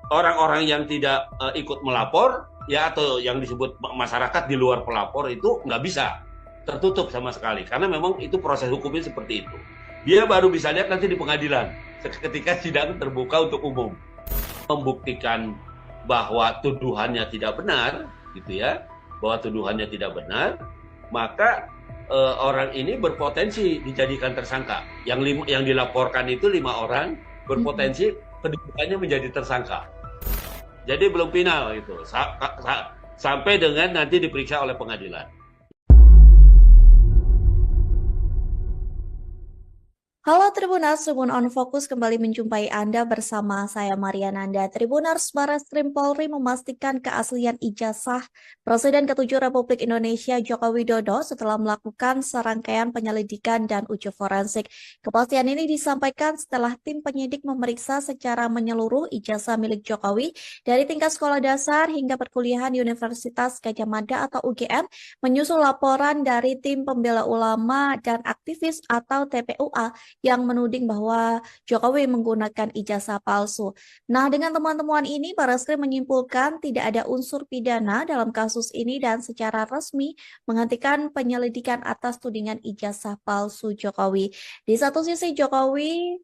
orang-orang yang tidak ikut melapor ya atau yang disebut masyarakat di luar pelapor itu nggak bisa, tertutup sama sekali karena memang itu proses hukumnya seperti itu. Dia baru bisa lihat nanti di pengadilan ketika sidang terbuka untuk umum, membuktikan bahwa tuduhannya tidak benar, gitu ya, bahwa tuduhannya tidak benar, maka orang ini berpotensi dijadikan tersangka. Yang dilaporkan itu 5 orang, Mhm. berpotensi kedudukannya menjadi tersangka. Jadi belum final itu, sampai dengan nanti diperiksa oleh pengadilan. Halo Tribuners, Tribun On Fokus kembali menjumpai Anda bersama saya Mariananda. Tribuners, Barreskrim Polri memastikan keaslian ijazah Presiden ke-7 Republik Indonesia Joko Widodo setelah melakukan serangkaian penyelidikan dan uji forensik. Kepastian ini disampaikan setelah tim penyidik memeriksa secara menyeluruh ijazah milik Jokowi dari tingkat sekolah dasar hingga perkuliahan di Universitas Gadjah Mada atau UGM, menyusul laporan dari tim pembela ulama dan aktivis atau TPUA yang menuding bahwa Jokowi menggunakan ijazah palsu. Nah, dengan temuan-temuan ini, Barreskrim menyimpulkan tidak ada unsur pidana dalam kasus ini dan secara resmi menghentikan penyelidikan atas tudingan ijazah palsu Jokowi. Di satu sisi, Jokowi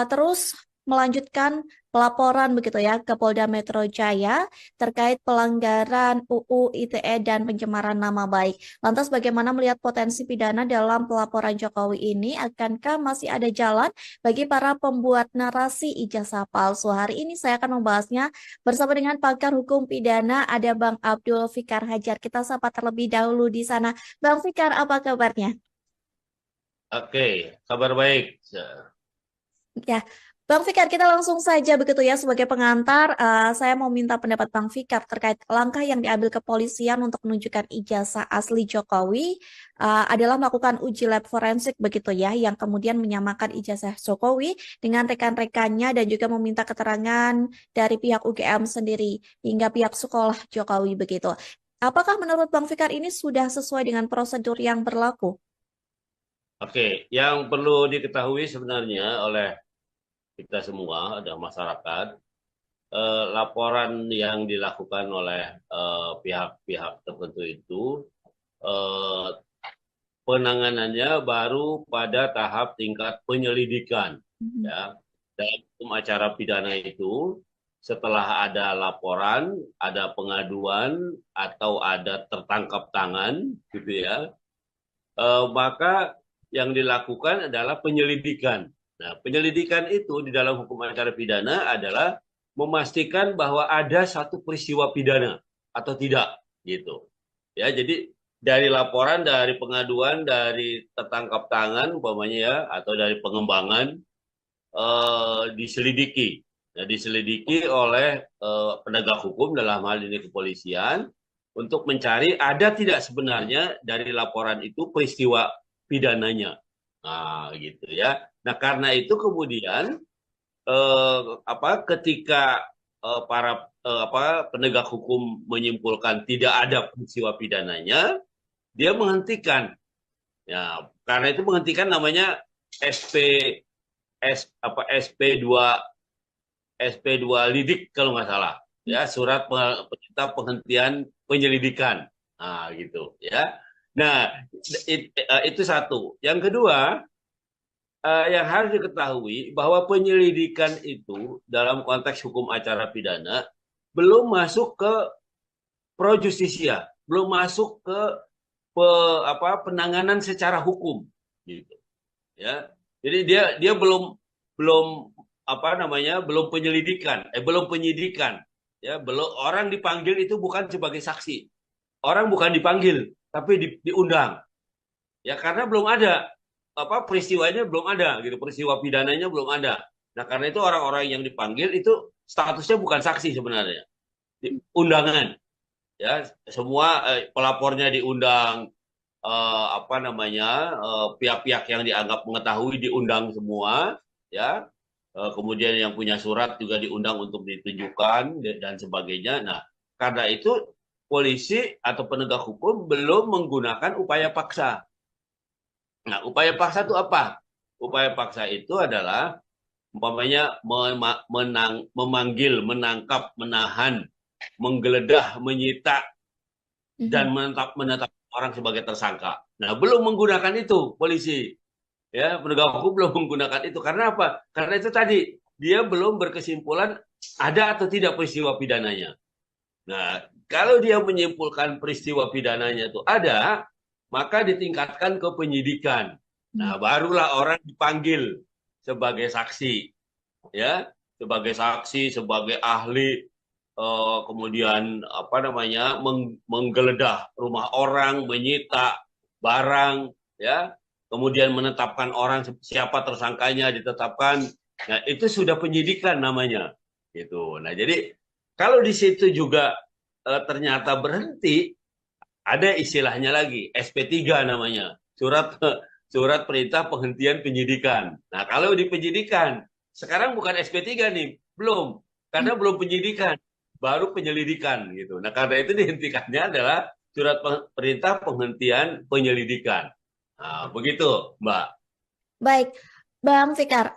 terus melanjutkan pelaporan begitu ya ke Polda Metro Jaya terkait pelanggaran UU ITE dan pencemaran nama baik. Lantas bagaimana melihat potensi pidana dalam pelaporan Jokowi ini? Akankah masih ada jalan bagi para pembuat narasi ijazah palsu? Hari ini saya akan membahasnya bersama dengan pakar hukum pidana, ada Bang Abdul Fikar Hajar. Kita sapa terlebih dahulu di sana. Bang Fikar, apa kabarnya? Oke, kabar baik. Ya, Bang Fikar, kita langsung saja begitu ya sebagai pengantar. Saya mau minta pendapat Bang Fikar terkait langkah yang diambil kepolisian untuk menunjukkan ijazah asli Jokowi adalah melakukan uji lab forensik begitu ya, yang kemudian menyamakan ijazah Jokowi dengan rekan-rekannya dan juga meminta keterangan dari pihak UGM sendiri hingga pihak sekolah Jokowi begitu. Apakah menurut Bang Fikar ini sudah sesuai dengan prosedur yang berlaku? Oke, yang perlu diketahui sebenarnya oleh kita semua, ada masyarakat, laporan yang dilakukan oleh pihak-pihak tertentu itu eh, penanganannya baru pada tahap tingkat penyelidikan. Mhm. Ya, dalam hukum acara pidana itu, setelah ada laporan, ada pengaduan atau ada tertangkap tangan, gitu ya, maka yang dilakukan adalah penyelidikan. Nah, penyelidikan itu di dalam hukum acara pidana adalah memastikan bahwa ada satu peristiwa pidana atau tidak, gitu. Ya, jadi dari laporan, dari pengaduan, dari tertangkap tangan, umpamanya ya, atau dari pengembangan diselidiki. Nah, diselidiki oleh penegak hukum dalam hal ini kepolisian untuk mencari ada tidak sebenarnya dari laporan itu peristiwa pidananya. Nah, gitu ya. Nah, karena itu kemudian ketika para penegak hukum menyimpulkan tidak ada peristiwa pidananya, dia menghentikan. Ya, karena itu menghentikan namanya SP SP2 SP2 lidik kalau nggak salah, ya, surat perintah penghentian penyelidikan. Nah, gitu ya. Nah, itu satu. Yang kedua, yang harus diketahui bahwa penyelidikan itu dalam konteks hukum acara pidana belum masuk ke pro justisia, belum masuk ke penanganan secara hukum, gitu ya. Jadi dia dia belum belum belum penyelidikan, belum penyidikan, ya, belum. Orang dipanggil itu bukan sebagai saksi, orang bukan dipanggil tapi diundang, ya, karena belum ada peristiwanya, belum ada gitu, peristiwa pidananya belum ada. Nah, karena itu orang-orang yang dipanggil itu statusnya bukan saksi sebenarnya, undangan, ya, semua pelapornya diundang, pihak-pihak yang dianggap mengetahui diundang semua, ya. Kemudian yang punya surat juga diundang untuk ditunjukkan dan sebagainya. Nah, karena itu polisi atau penegak hukum belum menggunakan upaya paksa. Nah, upaya paksa itu apa? Upaya paksa itu adalah umpamanya memanggil, menangkap, menahan, menggeledah, menyita, dan menetap orang sebagai tersangka. Nah, belum menggunakan itu polisi, ya penegak hukum belum menggunakan itu. Karena apa? Karena itu tadi dia belum berkesimpulan ada atau tidak peristiwa pidananya. Nah, kalau dia menyimpulkan peristiwa pidananya itu ada, maka ditingkatkan ke penyidikan. Nah, barulah orang dipanggil sebagai saksi, ya, sebagai saksi, sebagai ahli, kemudian apa namanya, menggeledah rumah orang, menyita barang, ya, kemudian menetapkan orang siapa tersangkanya ditetapkan. Nah, itu sudah penyidikan namanya, gitu. Nah, jadi kalau di situ juga ternyata berhenti, ada istilahnya lagi, SP3 namanya, surat perintah penghentian penyidikan. Nah, kalau di penyidikan, sekarang bukan SP3 nih, belum, karena belum penyidikan, baru penyelidikan gitu. Nah, karena itu dihentikannya adalah surat perintah penghentian penyelidikan. Nah, begitu, Mbak. Baik, Bang Fikar,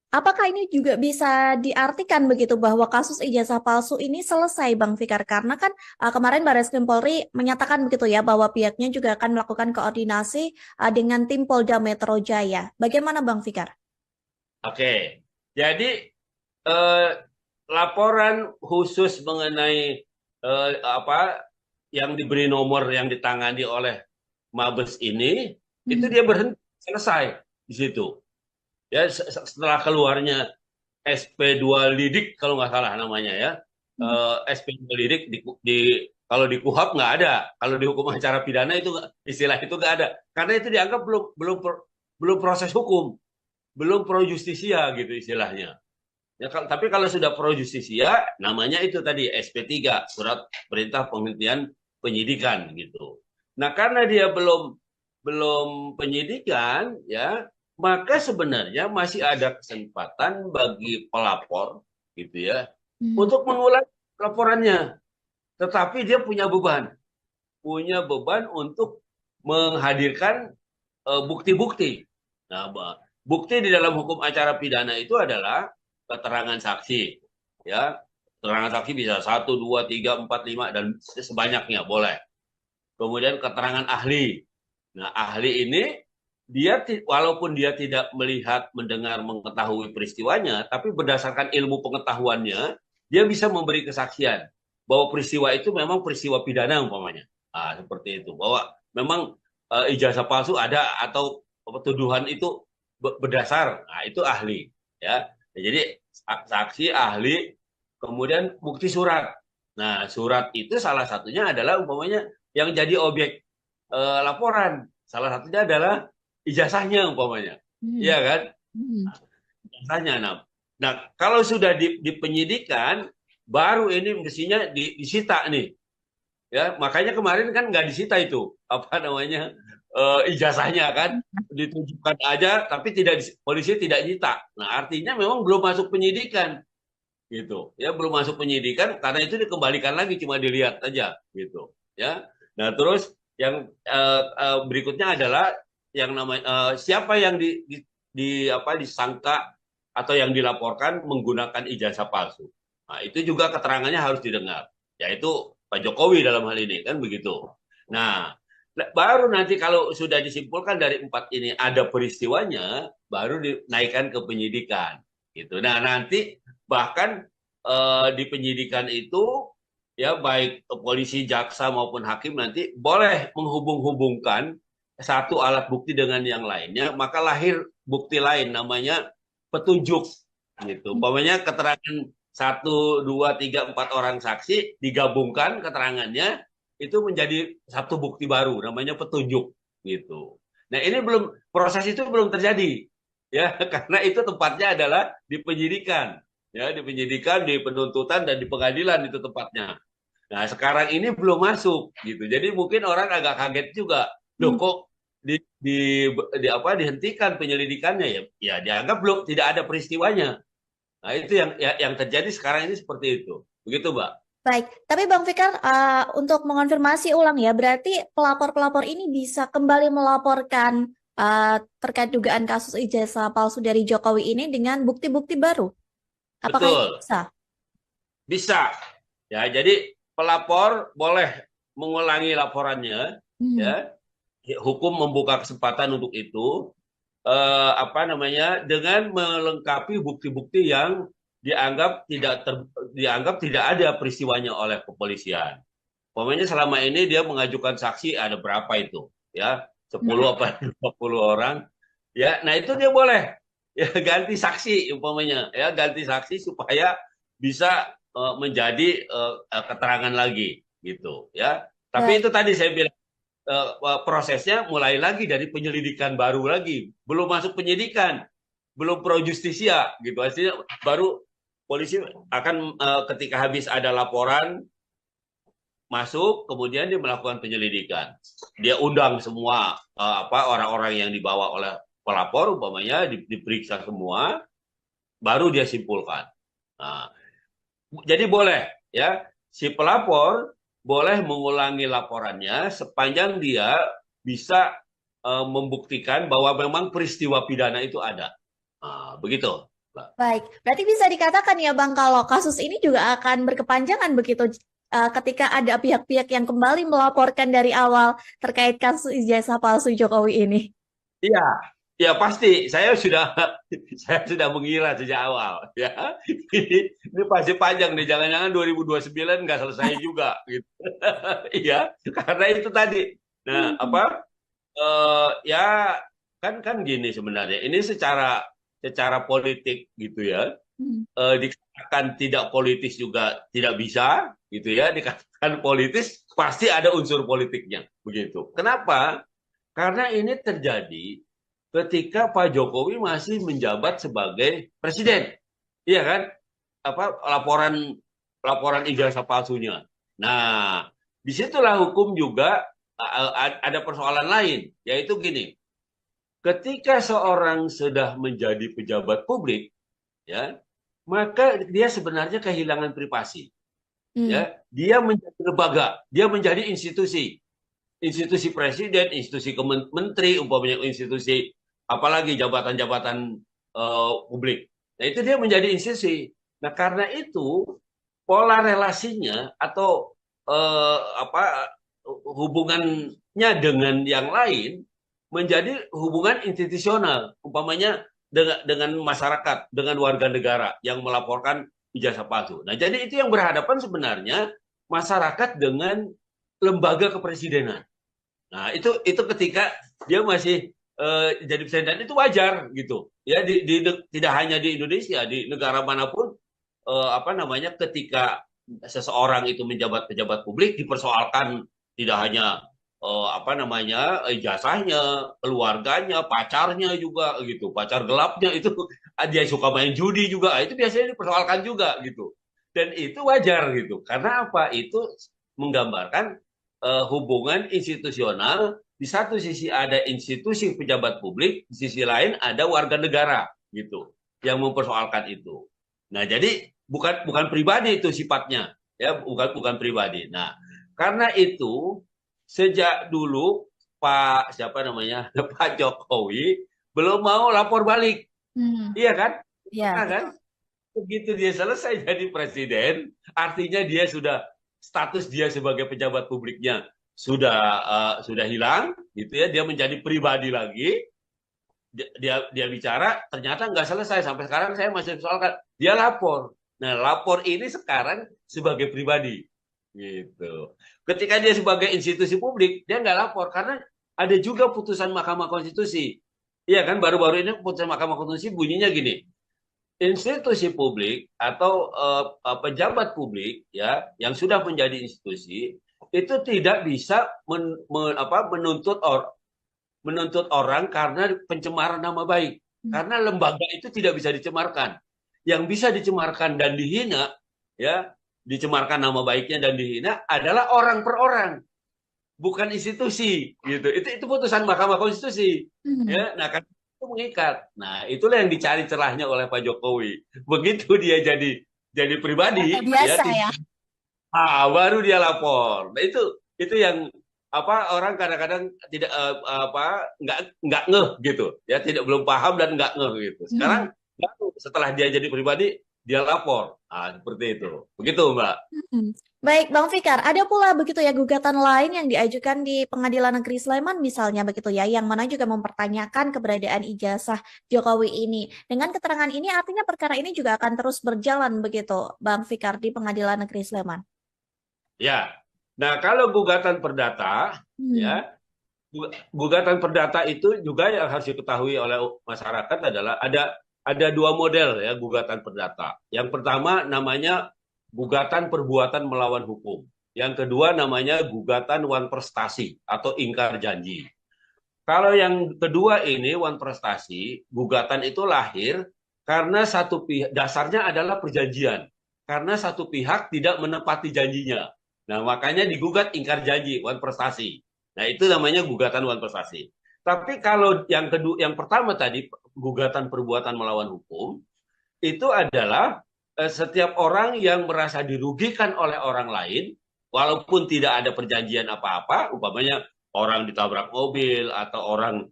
apakah ini juga bisa diartikan begitu bahwa kasus ijazah palsu ini selesai, Bang Fikar? Karena kan kemarin Barreskrim Polri menyatakan begitu ya bahwa pihaknya juga akan melakukan koordinasi dengan tim Polda Metro Jaya. Bagaimana, Bang Fikar? Oke, jadi eh, laporan khusus mengenai apa yang diberi nomor yang ditangani oleh Mabes ini, itu dia berhenti, selesai di situ. Ya, setelah keluarnya SP2 Lidik kalau nggak salah namanya ya, SP2 Lidik kalau di KUHAP nggak ada, kalau di hukum acara pidana itu istilah itu nggak ada, karena itu dianggap belum proses hukum, belum pro justisia gitu istilahnya. Ya, tapi kalau sudah pro justisia, namanya itu tadi SP3, surat perintah penghentian penyidikan gitu. Nah, karena dia belum penyidikan, ya, maka sebenarnya masih ada kesempatan bagi pelapor, gitu ya, untuk mengulangi laporannya. Tetapi dia punya beban untuk menghadirkan bukti-bukti. Nah, bukti di dalam hukum acara pidana itu adalah keterangan saksi, ya, keterangan saksi bisa 1, 2, 3, 4, 5 dan sebanyaknya boleh. Kemudian keterangan ahli. Nah, ahli ini walaupun dia tidak melihat, mendengar, mengetahui peristiwanya, tapi berdasarkan ilmu pengetahuannya, dia bisa memberi kesaksian bahwa peristiwa itu memang peristiwa pidana umpamanya. Nah, seperti itu. Bahwa memang ijazah palsu ada atau tuduhan itu berdasar. Nah, itu ahli, ya. Jadi saksi, ahli, kemudian bukti surat. Nah, surat itu salah satunya adalah umpamanya yang jadi objek laporan. Salah satunya adalah ijazahnya umpamanya. Iya kan? Ijazahnya. Nah, kalau sudah di penyidikan, baru ini mestinya disita nih. Ya, makanya kemarin kan nggak disita itu apa namanya ijazahnya kan, ditunjukkan aja tapi polisi tidak nyita. Nah, artinya memang belum masuk penyidikan gitu. Ya, belum masuk penyidikan karena itu dikembalikan lagi cuma dilihat aja gitu. Ya. Nah, terus yang berikutnya adalah yang namanya siapa yang disangka atau yang dilaporkan menggunakan ijazah palsu. Nah, itu juga keterangannya harus didengar, yaitu Pak Jokowi dalam hal ini kan begitu. Nah, baru nanti kalau sudah disimpulkan dari 4 ini ada peristiwanya, baru dinaikkan ke penyidikan gitu. Nah, nanti bahkan di penyidikan itu ya baik polisi, jaksa maupun hakim nanti boleh menghubung-hubungkan satu alat bukti dengan yang lainnya, maka lahir bukti lain namanya petunjuk gitu. Umpamanya keterangan 1, 2, 3, 4 orang saksi digabungkan keterangannya itu menjadi satu bukti baru namanya petunjuk gitu. Nah, ini proses itu belum terjadi ya karena itu tempatnya adalah di penyidikan, ya, di penyidikan, di penuntutan dan di pengadilan itu tempatnya. Nah, sekarang ini belum masuk gitu. Jadi mungkin orang agak kaget juga. Loh, kok dihentikan penyelidikannya ya? Ya dianggap belum tidak ada peristiwanya. Nah, itu yang terjadi sekarang ini seperti itu. Begitu, Mbak. Baik, tapi Bang Fikar, untuk mengonfirmasi ulang ya, berarti pelapor-pelapor ini bisa kembali melaporkan terkait dugaan kasus ijazah palsu dari Jokowi ini dengan bukti-bukti baru. Apakah itu Betul, bisa? bisa. Ya, jadi pelapor boleh mengulangi laporannya, Hmm. ya. Hukum membuka kesempatan untuk itu, apa namanya, dengan melengkapi bukti-bukti yang dianggap tidak ada peristiwanya oleh kepolisian. Pokoknya selama ini dia mengajukan saksi ada berapa itu, ya, Hmm. 10 apa 20 orang, ya. Nah itu dia boleh ya ganti saksi umpamanya, ya ganti saksi supaya bisa menjadi keterangan lagi gitu, ya. Tapi Baik, itu tadi saya bilang prosesnya mulai lagi dari penyelidikan baru lagi, belum masuk penyidikan, belum pro justisia gitu. Artinya baru polisi akan ketika habis ada laporan masuk, kemudian dia melakukan penyelidikan. Dia undang semua apa orang-orang yang dibawa oleh pelapor, umpamanya diperiksa semua, baru dia simpulkan. Nah, jadi boleh ya si pelapor boleh mengulangi laporannya sepanjang dia bisa membuktikan bahwa memang peristiwa pidana itu ada. Nah, begitu. baik. Berarti bisa dikatakan ya Bang, kalau kasus ini juga akan berkepanjangan begitu ketika ada pihak-pihak yang kembali melaporkan dari awal terkait kasus ijazah palsu Jokowi ini. Iya, ya pasti. Saya sudah mengira sejak awal. Ya, ini pasti panjang nih. Jangan-jangan 2029 nggak selesai juga, gitu. Iya, karena itu tadi. Nah, Hmm. apa? Ya kan kan gini sebenarnya. Ini secara politik gitu ya. Hmm. Dikatakan tidak politis juga tidak bisa, gitu ya. Dikatakan politis pasti ada unsur politiknya, begitu. Kenapa? Karena ini terjadi ketika Pak Jokowi masih menjabat sebagai presiden. Iya kan? Apa laporan laporan ijazah palsunya. Nah, disitulah hukum juga ada persoalan lain, yaitu gini, ketika seorang sudah menjadi pejabat publik, ya, maka dia sebenarnya kehilangan privasi, Hmm. ya. Dia menjadi lembaga, dia menjadi institusi, institusi presiden, institusi menteri, umpamanya institusi apalagi jabatan-jabatan publik. Nah, itu dia menjadi institusi. Nah, karena itu pola relasinya atau apa hubungannya dengan yang lain menjadi hubungan institusional, umpamanya dengan masyarakat, dengan warga negara yang melaporkan ijazah palsu. Nah, jadi itu yang berhadapan sebenarnya masyarakat dengan lembaga kepresidenan. Nah, itu ketika dia masih jadi presiden itu wajar gitu. Ya tidak hanya di Indonesia, di negara manapun apa namanya ketika seseorang itu menjabat pejabat publik dipersoalkan tidak hanya apa namanya ijazahnya, keluarganya, pacarnya juga gitu, pacar gelapnya itu dia suka main judi juga, itu biasanya dipersoalkan juga gitu. Dan itu wajar gitu. Karena apa? Itu menggambarkan hubungan institusional. Di satu sisi ada institusi pejabat publik, di sisi lain ada warga negara gitu yang mempersoalkan itu. Nah, jadi bukan bukan pribadi itu sifatnya, ya bukan bukan pribadi. Nah, karena itu sejak dulu Pak siapa namanya Pak Jokowi belum mau lapor balik, Hmm. iya kan? Ya, Nah, kan betul. begitu dia selesai jadi presiden, artinya dia sudah status dia sebagai pejabat publiknya sudah hilang, gitu ya. Dia menjadi pribadi lagi. Dia bicara, ternyata nggak selesai sampai sekarang saya masih soalkan. Dia lapor. Nah, lapor ini sekarang sebagai pribadi, gitu. Ketika dia sebagai institusi publik, dia nggak lapor karena ada juga putusan Mahkamah Konstitusi. Iya kan, baru-baru ini putusan Mahkamah Konstitusi bunyinya gini, institusi publik atau pejabat publik ya yang sudah menjadi institusi itu tidak bisa menuntut orang karena pencemaran nama baik, Hmm. karena lembaga itu tidak bisa dicemarkan. Yang bisa dicemarkan dan dihina, ya, dicemarkan nama baiknya dan dihina adalah orang per orang, bukan institusi, gitu. Itu putusan Mahkamah Konstitusi, Hmm. ya. Nah, kan itu mengikat. Nah, itulah yang dicari celahnya oleh Pak Jokowi. Begitu dia jadi Ternyata pribadi, ya, biasa ya. baru dia lapor. Nah, itu yang orang kadang-kadang tidak nggak ngeh gitu ya, tidak belum paham dan nggak ngeh gitu. Hmm. Sekarang baru setelah dia jadi pribadi dia lapor, seperti itu, begitu Mbak. Hmm. Baik, Bang Fikar, ada pula begitu ya gugatan lain yang diajukan di Pengadilan Negeri Sleman misalnya begitu ya, yang mana juga mempertanyakan keberadaan ijazah Jokowi ini. Dengan keterangan ini artinya perkara ini juga akan terus berjalan begitu, Bang Fikar di Pengadilan Negeri Sleman. Ya, nah kalau gugatan perdata Hmm. ya, gugatan perdata itu juga yang harus diketahui oleh masyarakat adalah ada dua model ya gugatan perdata. Yang pertama namanya gugatan perbuatan melawan hukum. Yang kedua namanya gugatan wan prestasi atau ingkar janji. Kalau yang kedua ini wan prestasi, gugatan itu lahir karena satu pihak, dasarnya adalah perjanjian. Karena satu pihak tidak menepati janjinya. Nah, makanya digugat ingkar janji, wan prestasi. Nah, itu namanya gugatan wan prestasi. Tapi kalau yang kedua, yang pertama tadi, gugatan perbuatan melawan hukum, itu adalah setiap orang yang merasa dirugikan oleh orang lain, walaupun tidak ada perjanjian apa-apa, umpamanya orang ditabrak mobil atau orang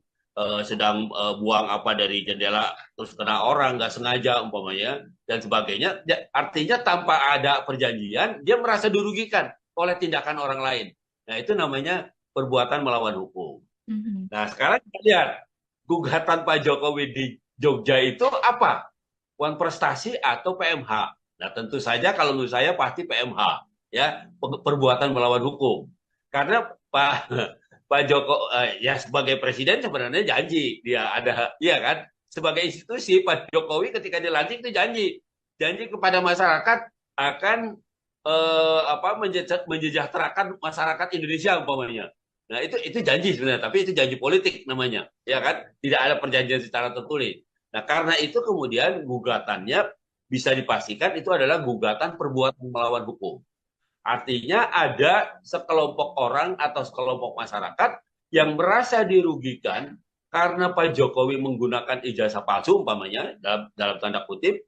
sedang buang apa dari jendela terus kena orang nggak sengaja umpamanya dan sebagainya, artinya tanpa ada perjanjian dia merasa dirugikan oleh tindakan orang lain. Nah itu namanya perbuatan melawan hukum. Mhm. Nah sekarang kita lihat gugatan Pak Jokowi di Jogja itu apa? Wan prestasi atau PMH. Nah, tentu saja kalau menurut saya pasti PMH, ya, perbuatan melawan hukum. Karena Pak Joko ya sebagai presiden sebenarnya janji dia ada, iya kan? Sebagai institusi Pak Jokowi ketika dilantik itu janji kepada masyarakat akan menyejahterakan masyarakat Indonesia umpamanya. Nah, itu janji sebenarnya, tapi itu janji politik namanya, ya kan? Tidak ada perjanjian secara tertulis. Nah, karena itu kemudian gugatannya bisa dipastikan itu adalah gugatan perbuatan melawan hukum. Artinya ada sekelompok orang atau sekelompok masyarakat yang merasa dirugikan karena Pak Jokowi menggunakan ijazah palsu umpamanya dalam tanda kutip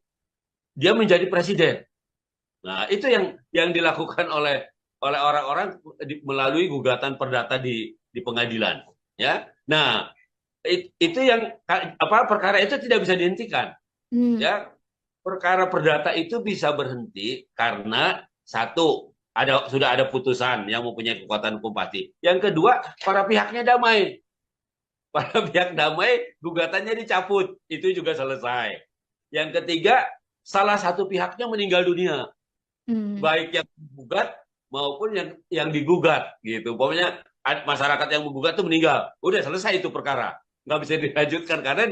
dia menjadi presiden. Nah, itu yang dilakukan oleh orang-orang melalui gugatan perdata di pengadilan, ya. Nah, itu yang perkara itu tidak bisa dihentikan, Hmm. ya. Perkara perdata itu bisa berhenti karena satu sudah ada putusan yang mempunyai kekuatan hukum pasti. Yang kedua, para pihaknya damai. Para pihak damai, gugatannya dicabut, itu juga selesai. Yang ketiga, salah satu pihaknya meninggal dunia, Hmm. baik yang menggugat maupun yang digugat gitu. Pokoknya masyarakat yang menggugat itu meninggal, udah selesai itu perkara, nggak bisa dilanjutkan karena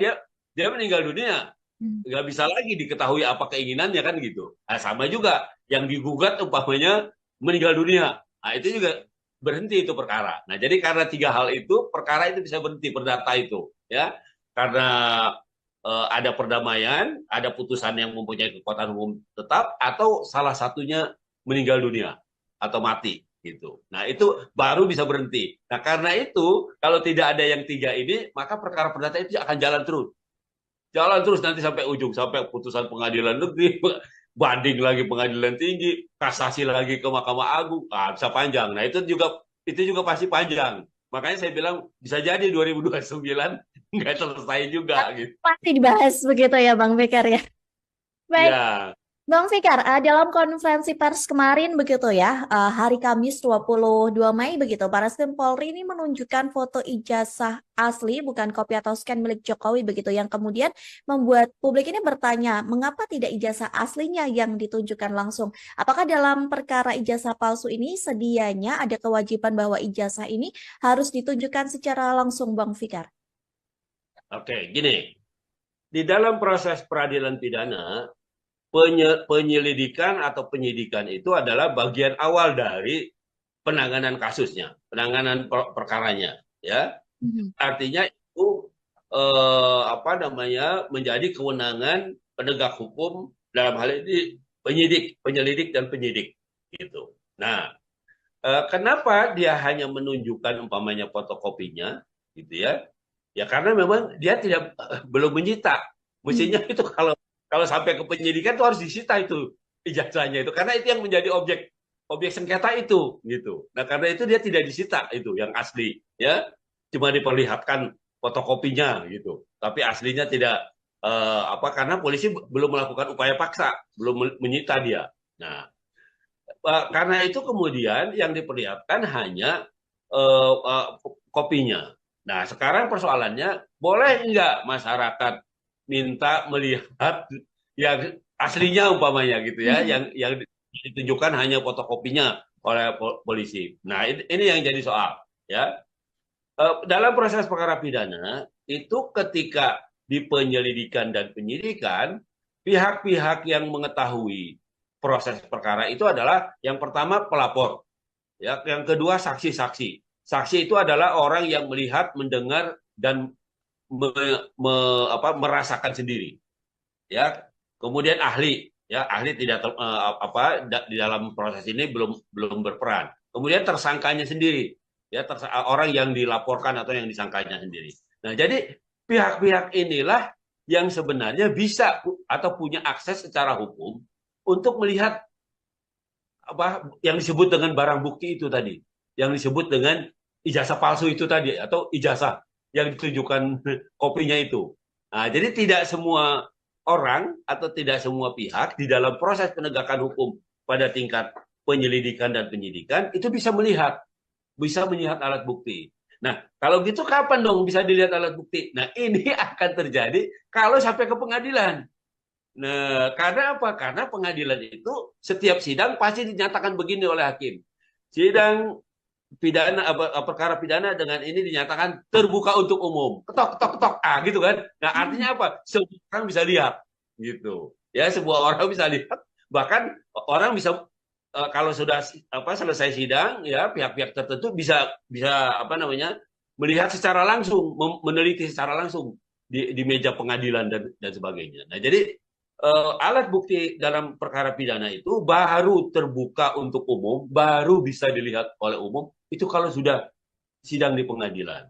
dia meninggal dunia, Hmm. nggak bisa lagi diketahui apa keinginannya kan gitu. Nah, sama juga yang digugat umpamanya meninggal dunia, nah itu juga berhenti itu perkara. Nah jadi karena tiga hal itu perkara itu bisa berhenti perdata itu ya, karena ada perdamaian, ada putusan yang mempunyai kekuatan hukum tetap, atau salah satunya meninggal dunia atau mati gitu. Nah itu baru bisa berhenti. Nah karena itu kalau tidak ada yang tiga ini maka perkara perdata itu akan jalan terus nanti sampai ujung, sampai putusan pengadilan negeri, banding lagi pengadilan tinggi, kasasi lagi ke Mahkamah Agung, bisa panjang. Nah itu juga pasti panjang. Makanya saya bilang bisa jadi 2029 nggak selesai juga gitu. Pasti dibahas begitu ya, Bang Fikar ya. Baik, Ya, Bang Fikar, dalam konferensi pers kemarin begitu ya, hari Kamis 22 Mei begitu, Barreskrim Polri ini menunjukkan foto ijazah asli bukan kopi atau scan milik Jokowi begitu yang kemudian membuat publik ini bertanya, mengapa tidak ijazah aslinya yang ditunjukkan langsung? Apakah dalam perkara ijazah palsu ini sedianya ada kewajiban bahwa ijazah ini harus ditunjukkan secara langsung, Bang Fikar? oke, gini. Di dalam proses peradilan pidana, penyelidikan atau penyidikan itu adalah bagian awal dari penanganan kasusnya, penanganan perkaranya, ya. Mhm. Artinya itu menjadi kewenangan penegak hukum dalam hal ini penyelidik dan penyidik gitu. Nah, kenapa dia hanya menunjukkan umpamanya fotokopinya gitu ya? Ya karena memang dia belum menyita. Hmm. Mestinya itu kalau sampai ke penyidikan itu harus disita itu ijazahnya itu karena itu yang menjadi objek objek sengketa itu gitu. Nah, karena itu dia tidak disita itu yang asli ya. Cuma diperlihatkan fotokopinya gitu. Tapi aslinya tidak karena polisi belum melakukan upaya paksa, belum menyita dia. Nah, karena itu kemudian yang diperlihatkan hanya uh, uh, kopinya. Nah, sekarang persoalannya, boleh nggak masyarakat minta melihat yang aslinya umpamanya gitu ya, Mhm. yang ditunjukkan hanya fotokopinya oleh polisi. Nah, ini yang jadi soal ya. Dalam proses perkara pidana itu ketika di penyelidikan dan penyidikan, pihak-pihak yang mengetahui proses perkara itu adalah yang pertama pelapor, ya, yang kedua saksi-saksi. Saksi itu adalah orang yang melihat, mendengar dan me, merasakan sendiri, ya. Kemudian ahli, ya, ahli tidak di dalam proses ini belum berperan. Kemudian tersangkanya sendiri, ya, orang yang dilaporkan atau yang disangkanya sendiri. Nah, jadi pihak-pihak inilah yang sebenarnya bisa atau punya akses secara hukum untuk melihat yang disebut dengan barang bukti itu tadi, yang disebut dengan ijazah palsu itu tadi atau ijazah yang ditunjukkan kopinya itu. Nah, jadi tidak semua orang atau tidak semua pihak di dalam proses penegakan hukum pada tingkat penyelidikan dan penyidikan itu bisa melihat alat bukti. Nah, kalau gitu kapan dong bisa dilihat alat bukti? Nah, ini akan terjadi kalau sampai ke pengadilan. Nah, karena apa? Karena pengadilan itu setiap sidang pasti dinyatakan begini oleh hakim. Sidang pidana perkara pidana dengan ini dinyatakan terbuka untuk umum. Ketok ketok ketok. Gitu kan. Nah, artinya apa? Semua orang bisa lihat gitu. Ya, semua orang bisa lihat. Bahkan orang bisa kalau sudah selesai sidang ya pihak-pihak tertentu bisa bisa melihat secara langsung, meneliti secara langsung di meja pengadilan dan sebagainya. Nah, jadi alat bukti dalam perkara pidana itu baru terbuka untuk umum, baru bisa dilihat oleh umum, itu kalau sudah sidang di pengadilan.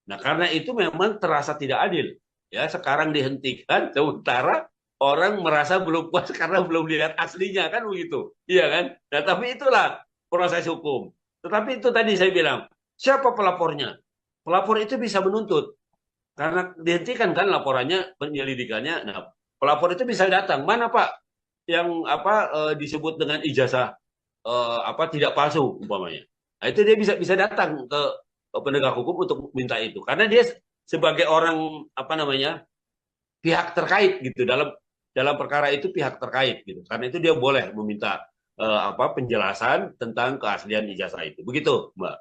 Nah, karena itu memang terasa tidak adil. Ya, sekarang dihentikan, sementara orang merasa belum puas karena belum lihat aslinya, kan begitu. Iya kan? Nah, tapi itulah proses hukum. Tetapi itu tadi saya bilang, siapa pelapornya? Pelapor itu bisa menuntut karena dihentikan kan laporannya penyelidikannya. Nah, pelapor itu bisa datang, mana Pak yang disebut dengan ijazah tidak palsu umpamanya. Nah, itu dia bisa bisa datang ke penegak hukum untuk minta itu karena dia sebagai orang pihak terkait gitu dalam dalam perkara itu, pihak terkait gitu. Karena itu dia boleh meminta penjelasan tentang keaslian ijazah itu. Begitu, Mbak.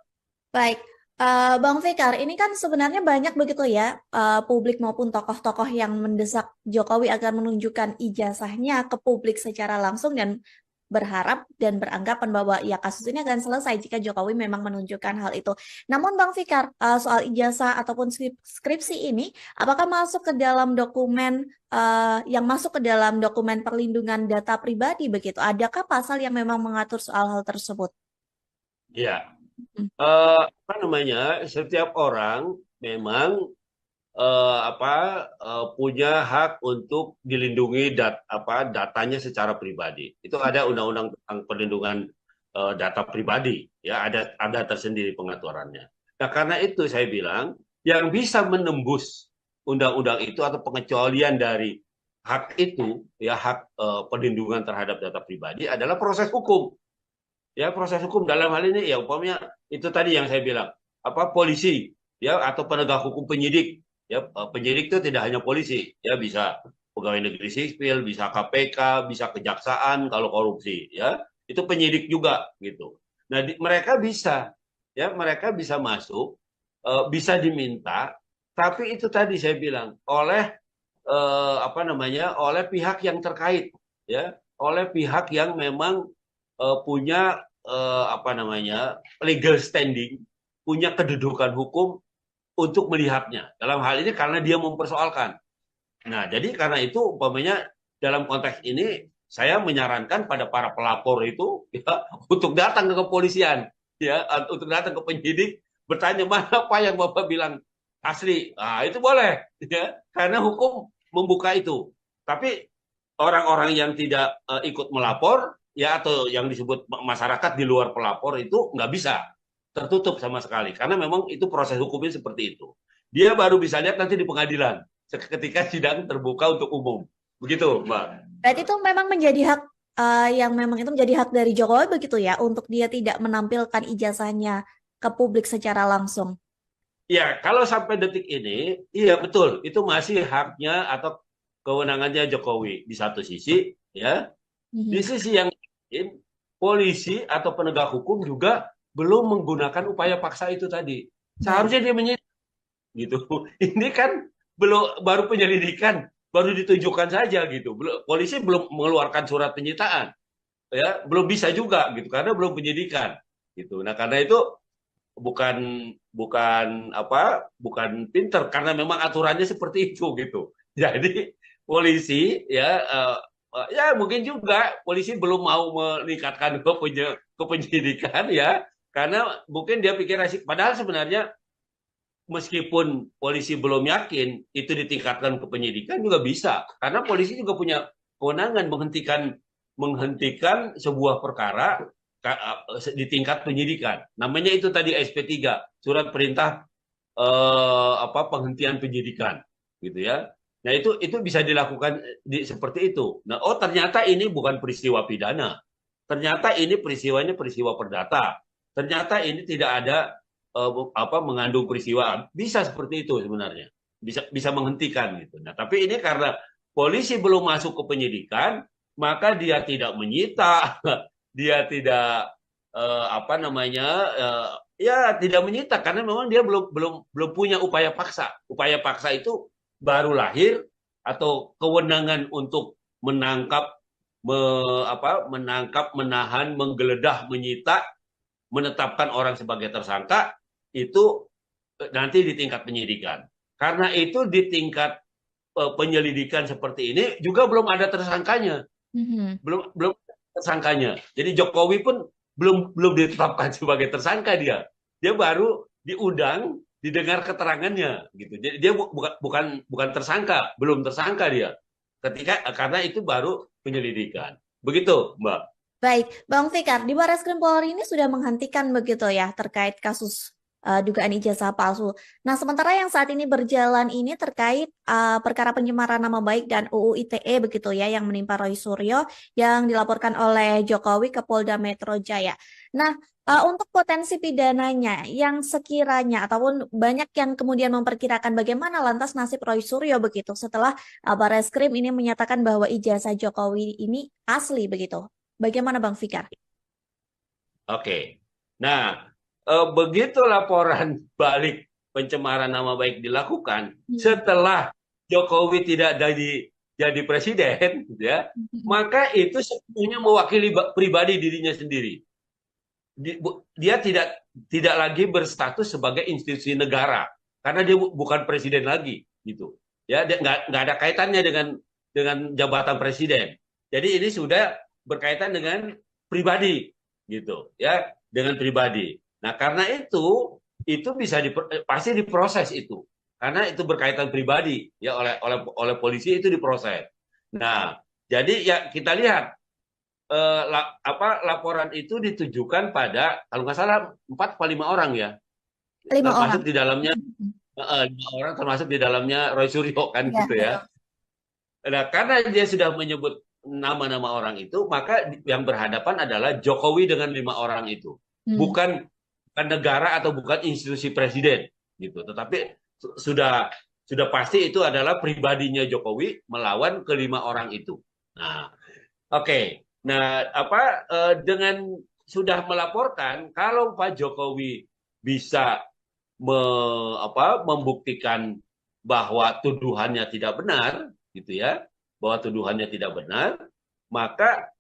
Baik, Bang Fikar, ini kan sebenarnya banyak begitu ya, publik maupun tokoh-tokoh yang mendesak Jokowi agar menunjukkan ijazahnya ke publik secara langsung dan berharap dan beranggapan bahwa ya kasus ini akan selesai jika Jokowi memang menunjukkan hal itu. Namun Bang Fikar, soal ijazah ataupun skripsi ini, apakah masuk ke dalam dokumen yang masuk ke dalam dokumen perlindungan data pribadi begitu? Adakah pasal yang memang mengatur soal hal tersebut? Iya. Hmm. Setiap orang memang punya hak untuk dilindungi datanya secara pribadi. Itu ada undang-undang tentang perlindungan data pribadi, ya ada tersendiri pengaturannya. Nah, karena itu saya bilang yang bisa menembus undang-undang itu atau pengecualian dari hak itu, ya hak perlindungan terhadap data pribadi adalah proses hukum. Ya, proses hukum dalam hal ini ya umpamanya itu tadi yang saya bilang, polisi ya atau penegak hukum penyidik. Ya, penyidik itu tidak hanya polisi, ya bisa pegawai negeri sipil, bisa KPK, bisa kejaksaan kalau korupsi, ya. Itu penyidik juga gitu. Nah, mereka bisa masuk, bisa diminta, tapi itu tadi saya bilang oleh oleh pihak yang terkait, ya, oleh pihak yang memang punya legal standing, punya kedudukan hukum untuk melihatnya. Dalam hal ini karena dia mempersoalkan. Nah, jadi karena itu umpamanya dalam konteks ini saya menyarankan pada para pelapor itu ya, untuk datang ke kepolisian, ya, untuk datang ke penyidik bertanya mana apa yang Bapak bilang asli. Nah, itu boleh, ya, karena hukum membuka itu. Tapi orang-orang yang tidak ikut melapor ya atau yang disebut masyarakat di luar pelapor itu nggak bisa, tertutup sama sekali karena memang itu proses hukumnya seperti itu. Dia baru bisa lihat nanti di pengadilan ketika sidang terbuka untuk umum. Begitu, Mbak. Berarti itu memang menjadi hak yang memang itu menjadi hak dari Jokowi begitu ya untuk dia tidak menampilkan ijazahnya ke publik secara langsung. Ya, kalau sampai detik ini, iya betul, itu masih haknya atau kewenangannya Jokowi di satu sisi, ya. Di Mhm. sisi yang lain, polisi atau penegak hukum juga belum menggunakan upaya paksa itu tadi. Baik. Seharusnya dia menyidik, gitu. Ini kan belum baru penyelidikan, baru ditujukan saja gitu. Polisi belum mengeluarkan surat penyitaan, ya, belum bisa juga gitu karena belum penyidikan, gitu. Nah, karena itu bukan bukan apa bukan pinter karena memang aturannya seperti itu gitu. Jadi polisi ya ya mungkin juga polisi belum mau meningkatkan ke penyidikan ya karena mungkin dia pikir asik padahal sebenarnya meskipun polisi belum yakin itu ditingkatkan ke penyidikan juga bisa karena polisi juga punya kewenangan menghentikan sebuah perkara di tingkat penyidikan. Namanya itu tadi SP3, surat perintah penghentian penyidikan, gitu ya. Nah itu bisa dilakukan seperti itu. Nah ternyata ini bukan peristiwa pidana, ternyata ini peristiwanya peristiwa perdata, ternyata ini tidak ada mengandung peristiwa. Bisa seperti itu sebenarnya, bisa menghentikan gitu. Nah tapi ini karena polisi belum masuk ke penyidikan, maka dia tidak menyita, dia tidak ya tidak menyita karena memang dia belum punya upaya paksa. Upaya paksa itu baru lahir atau kewenangan untuk menangkap menangkap, menahan, menggeledah, menyita, menetapkan orang sebagai tersangka itu nanti di tingkat penyidikan. Karena itu di tingkat penyelidikan seperti ini juga belum ada tersangkanya, Mhm. belum belum tersangkanya. Jadi Jokowi pun belum ditetapkan sebagai tersangka dia. Dia baru diundang, didengar keterangannya gitu. Jadi dia bukan tersangka, belum tersangka dia. Karena itu baru penyelidikan. Begitu, Mbak. Baik, Bang Fikar, di Barreskrim Polri ini sudah menghentikan begitu ya terkait kasus dugaan ijazah palsu. Nah, sementara yang saat ini berjalan ini terkait perkara pencemaran nama baik dan UU ITE begitu ya yang menimpa Roy Suryo yang dilaporkan oleh Jokowi ke Polda Metro Jaya. Nah, untuk potensi pidananya yang sekiranya ataupun banyak yang kemudian memperkirakan bagaimana lantas nasib Roy Suryo begitu setelah Barreskrim ini menyatakan bahwa ijazah Jokowi ini asli begitu. Bagaimana Bang Fikar? Oke. Nah, begitu laporan balik pencemaran nama baik dilakukan Hmm. setelah Jokowi tidak jadi presiden, ya, maka itu sepenuhnya mewakili pribadi dirinya sendiri. Dia tidak lagi berstatus sebagai institusi negara karena dia bukan presiden lagi, gitu. Ya, dia nggak ada kaitannya dengan jabatan presiden. Jadi ini sudah berkaitan dengan pribadi, gitu, ya, dengan pribadi. Nah, karena itu bisa pasti diproses itu. Karena itu berkaitan pribadi, ya, oleh polisi itu diproses. Nah, jadi ya kita lihat laporan itu ditujukan pada kalau nggak salah 4 atau 5 orang ya, 5 orang. termasuk di dalamnya 5 orang termasuk di dalamnya Roy Suryo kan Ya, gitu ya. betul. Nah, karena dia sudah menyebut nama-nama orang itu, maka yang berhadapan adalah Jokowi dengan 5 orang itu, Hmm. bukan bukan negara atau bukan institusi presiden gitu, tetapi sudah sudah pasti itu adalah pribadinya Jokowi melawan ke 5 orang itu. Nah, oke. Nah, dengan sudah melaporkan kalau Pak Jokowi bisa membuktikan bahwa tuduhannya tidak benar, gitu ya, bahwa tuduhannya tidak benar, maka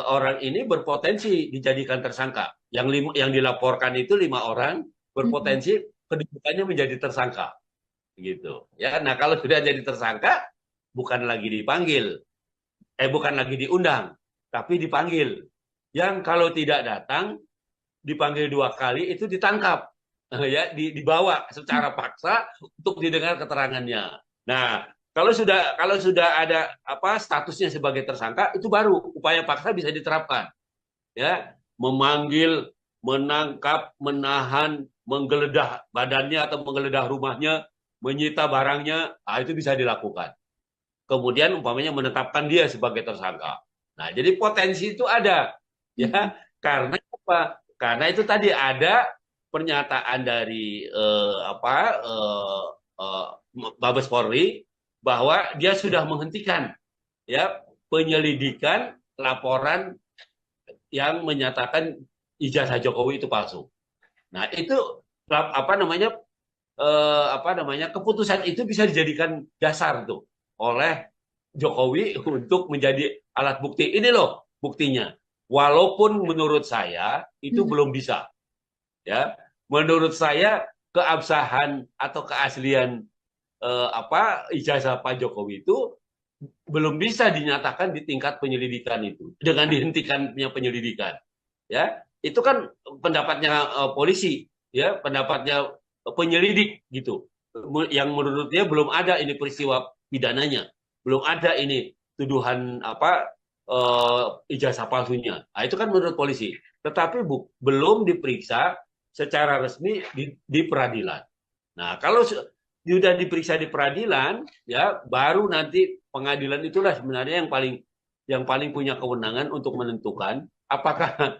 orang ini berpotensi dijadikan tersangka. Yang dilaporkan itu 5 orang Hmm. berpotensi kedudukannya menjadi tersangka, gitu. Ya, nah kalau sudah jadi tersangka, bukan lagi dipanggil, bukan lagi diundang, tapi dipanggil. Yang kalau tidak datang, dipanggil 2 kali, itu ditangkap. Ya, dibawa secara paksa untuk didengar keterangannya. Nah, Kalau sudah ada apa statusnya sebagai tersangka, itu baru upaya paksa bisa diterapkan, ya, memanggil, menangkap, menahan, menggeledah badannya atau menggeledah rumahnya, menyita barangnya, itu bisa dilakukan. Kemudian umpamanya menetapkan dia sebagai tersangka. Nah, jadi potensi itu ada, Mm-mm. ya, karena apa? Karena itu tadi ada pernyataan dari eh, Mabes Polri bahwa dia sudah menghentikan, ya, penyelidikan laporan yang menyatakan ijazah Jokowi itu palsu. Nah, itu keputusan itu bisa dijadikan dasar tuh oleh Jokowi untuk menjadi alat bukti. Ini loh buktinya. Walaupun menurut saya itu Mm-mm. belum bisa, ya. Menurut saya keabsahan atau keaslian ijazah Pak Jokowi itu belum bisa dinyatakan di tingkat penyelidikan itu dengan dihentikannya penyelidikan, ya. Itu kan pendapatnya polisi, ya, pendapatnya penyelidik gitu, yang menurutnya belum ada ini peristiwa pidananya, belum ada ini tuduhan ijazah palsunya. Nah, itu kan menurut polisi, tetapi belum diperiksa secara resmi di peradilan. Nah, kalau sudah diperiksa di peradilan, ya, baru nanti pengadilan itulah sebenarnya yang paling punya kewenangan untuk menentukan apakah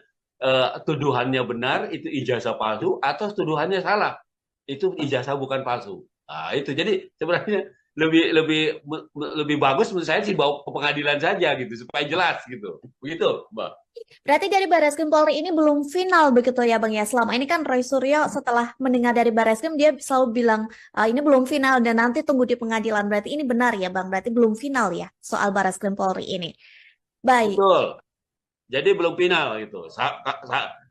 tuduhannya benar itu ijazah palsu atau tuduhannya salah itu ijazah bukan palsu. Nah, itu jadi sebenarnya lebih lebih lebih bagus menurut saya sih bawa ke pengadilan saja gitu supaya jelas gitu. Begitu, Mbak. Berarti dari Barreskrim Polri ini belum final begitu ya Bang ya. Selama ini kan Roy Suryo setelah mendengar dari Barreskrim dia selalu bilang ini belum final dan nanti tunggu di pengadilan. Berarti ini benar ya Bang. Berarti belum final ya soal Barreskrim Polri ini. Baik. Betul. Jadi belum final gitu.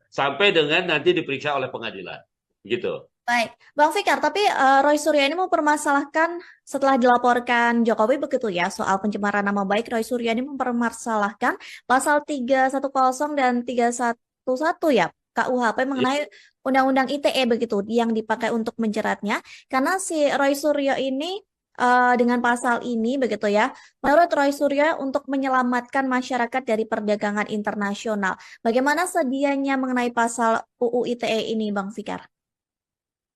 Sampai dengan nanti diperiksa oleh pengadilan. Gitu. Baik, Bang Fikar, tapi Roy Suryo ini mempermasalahkan setelah dilaporkan Jokowi begitu ya soal pencemaran nama baik, Roy Suryo ini mempermasalahkan pasal 310 dan 311 ya KUHP Ya, mengenai Undang-Undang ITE begitu yang dipakai untuk menjeratnya karena si Roy Suryo ini dengan pasal ini begitu ya, menurut Roy Suryo untuk menyelamatkan masyarakat dari perdagangan internasional. Bagaimana sedianya mengenai pasal UU ITE ini, Bang Fikar?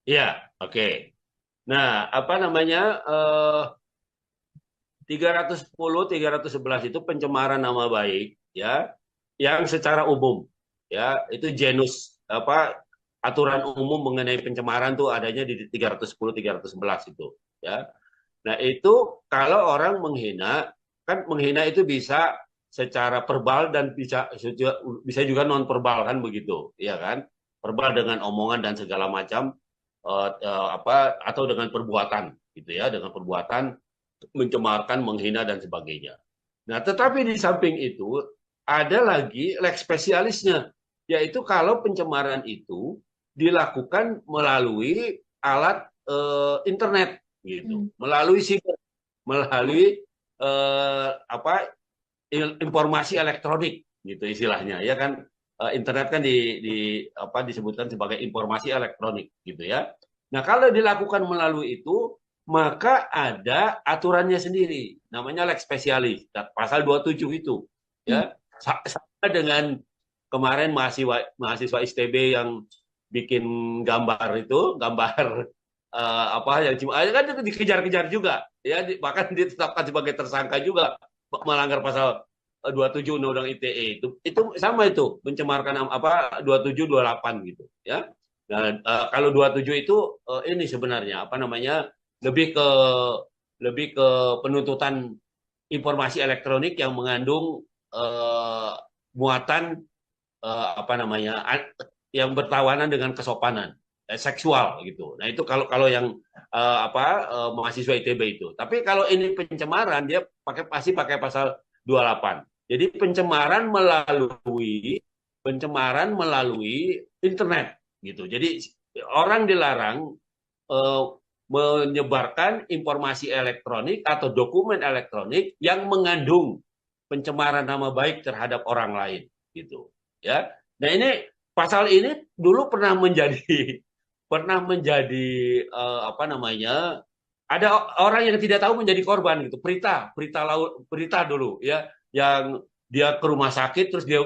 iya, oke. Nah, apa namanya? 310, 311 itu pencemaran nama baik, ya, yang secara umum, ya, itu genus apa aturan umum mengenai pencemaran tuh adanya di 310, 311 itu, ya. Nah, itu kalau orang menghina, kan menghina itu bisa secara verbal dan bisa juga non verbal kan begitu, ya kan? Verbal dengan omongan dan segala macam atau dengan perbuatan gitu ya, dengan perbuatan mencemarkan, menghina dan sebagainya. Nah, tetapi di samping itu ada lagi leg spesialisnya, yaitu kalau pencemaran itu dilakukan melalui alat internet gitu, Hmm. melalui siber, melalui apa informasi elektronik gitu istilahnya, ya kan. Internet kan disebutkan sebagai informasi elektronik gitu ya. Nah, kalau dilakukan melalui itu maka ada aturannya sendiri namanya leg spesialis pasal 27 itu, Hmm. ya, sama dengan kemarin mahasiswa mahasiswa ITB yang bikin gambar apa yang cuma kan itu dikejar-kejar juga, ya, bahkan ditetapkan sebagai tersangka juga melanggar pasal 27 Undang-Undang ITE itu sama itu mencemarkan apa 27 28 gitu, ya. Nah, kalau 27 itu ini sebenarnya apa namanya lebih ke lebih ke penuntutan informasi elektronik yang mengandung muatan apa namanya yang bertawanan dengan kesopanan seksual gitu. Nah, itu kalau kalau yang mahasiswa ITB itu. Tapi kalau ini pencemaran dia pasti pakai pasal 28. Jadi pencemaran melalui internet gitu. Jadi orang dilarang eh, menyebarkan informasi elektronik atau dokumen elektronik yang mengandung pencemaran nama baik terhadap orang lain gitu, ya. Nah, ini pasal ini dulu pernah menjadi apa namanya ada orang yang tidak tahu menjadi korban gitu. Prita dulu ya, yang dia ke rumah sakit terus dia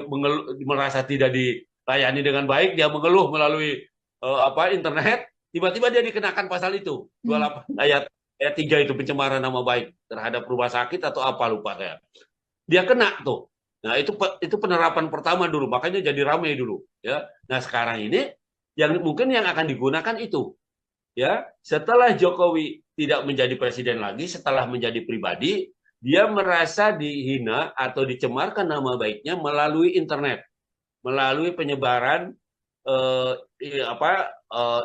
merasa tidak dilayani dengan baik, dia mengeluh melalui internet, tiba-tiba dia dikenakan pasal itu Hmm. 28 ayat 3 itu, pencemaran nama baik terhadap rumah sakit atau apa lupa saya. Dia kena tuh. Nah, itu penerapan pertama dulu, makanya jadi ramai dulu ya. Nah, sekarang ini yang akan digunakan itu ya, setelah Jokowi tidak menjadi presiden lagi, setelah menjadi pribadi, dia merasa dihina atau dicemarkan nama baiknya melalui internet, melalui penyebaran eh,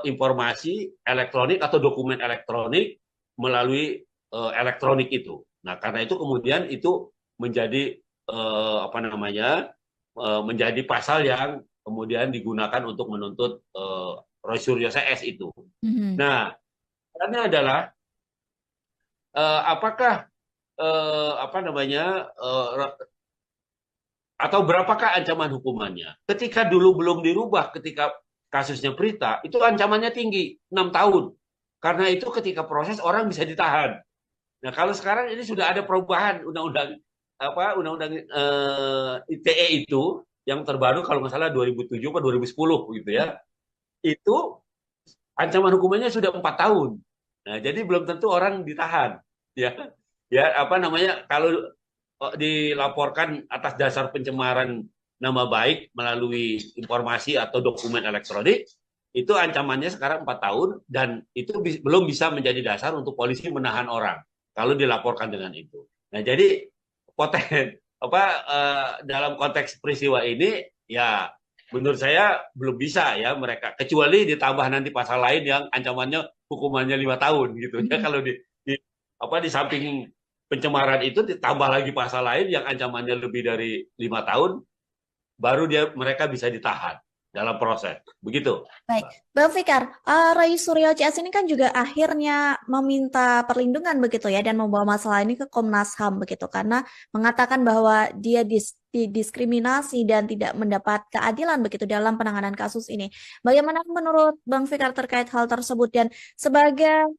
informasi elektronik atau dokumen elektronik melalui elektronik itu. Nah, karena itu kemudian itu menjadi menjadi pasal yang kemudian digunakan untuk menuntut Roy Suryo CS itu. Mhm. Nah, pertanyaannya adalah apakah eh, apa namanya eh, atau berapakah ancaman hukumannya? Ketika dulu belum dirubah, ketika kasusnya Prita, itu ancamannya tinggi, 6 tahun. Karena itu ketika proses orang bisa ditahan. Nah, kalau sekarang ini sudah ada perubahan undang-undang ITE itu yang terbaru kalau nggak salah 2007 atau 2010 gitu ya. Itu ancaman hukumannya sudah 4 tahun. Nah, jadi belum tentu orang ditahan. Ya, ya apa namanya kalau dilaporkan atas dasar pencemaran nama baik melalui informasi atau dokumen elektronik, itu ancamannya sekarang 4 tahun dan itu belum bisa menjadi dasar untuk polisi menahan orang kalau dilaporkan dengan itu. Nah, jadi dalam konteks peristiwa ini ya menurut saya belum bisa ya mereka, kecuali ditambah nanti pasal lain yang ancamannya hukumannya 5 tahun gitu ya. Mhm. Kalau di samping pencemaran itu ditambah lagi pasal lain yang ancamannya lebih dari 5 tahun, baru mereka bisa ditahan dalam proses begitu. Baik, Bang Fikar, Roy Suryo CS ini kan juga akhirnya meminta perlindungan begitu ya dan membawa masalah ini ke Komnas HAM begitu karena mengatakan bahwa dia didiskriminasi dan tidak mendapat keadilan begitu dalam penanganan kasus ini. Bagaimana menurut Bang Fikar terkait hal tersebut dan sebagai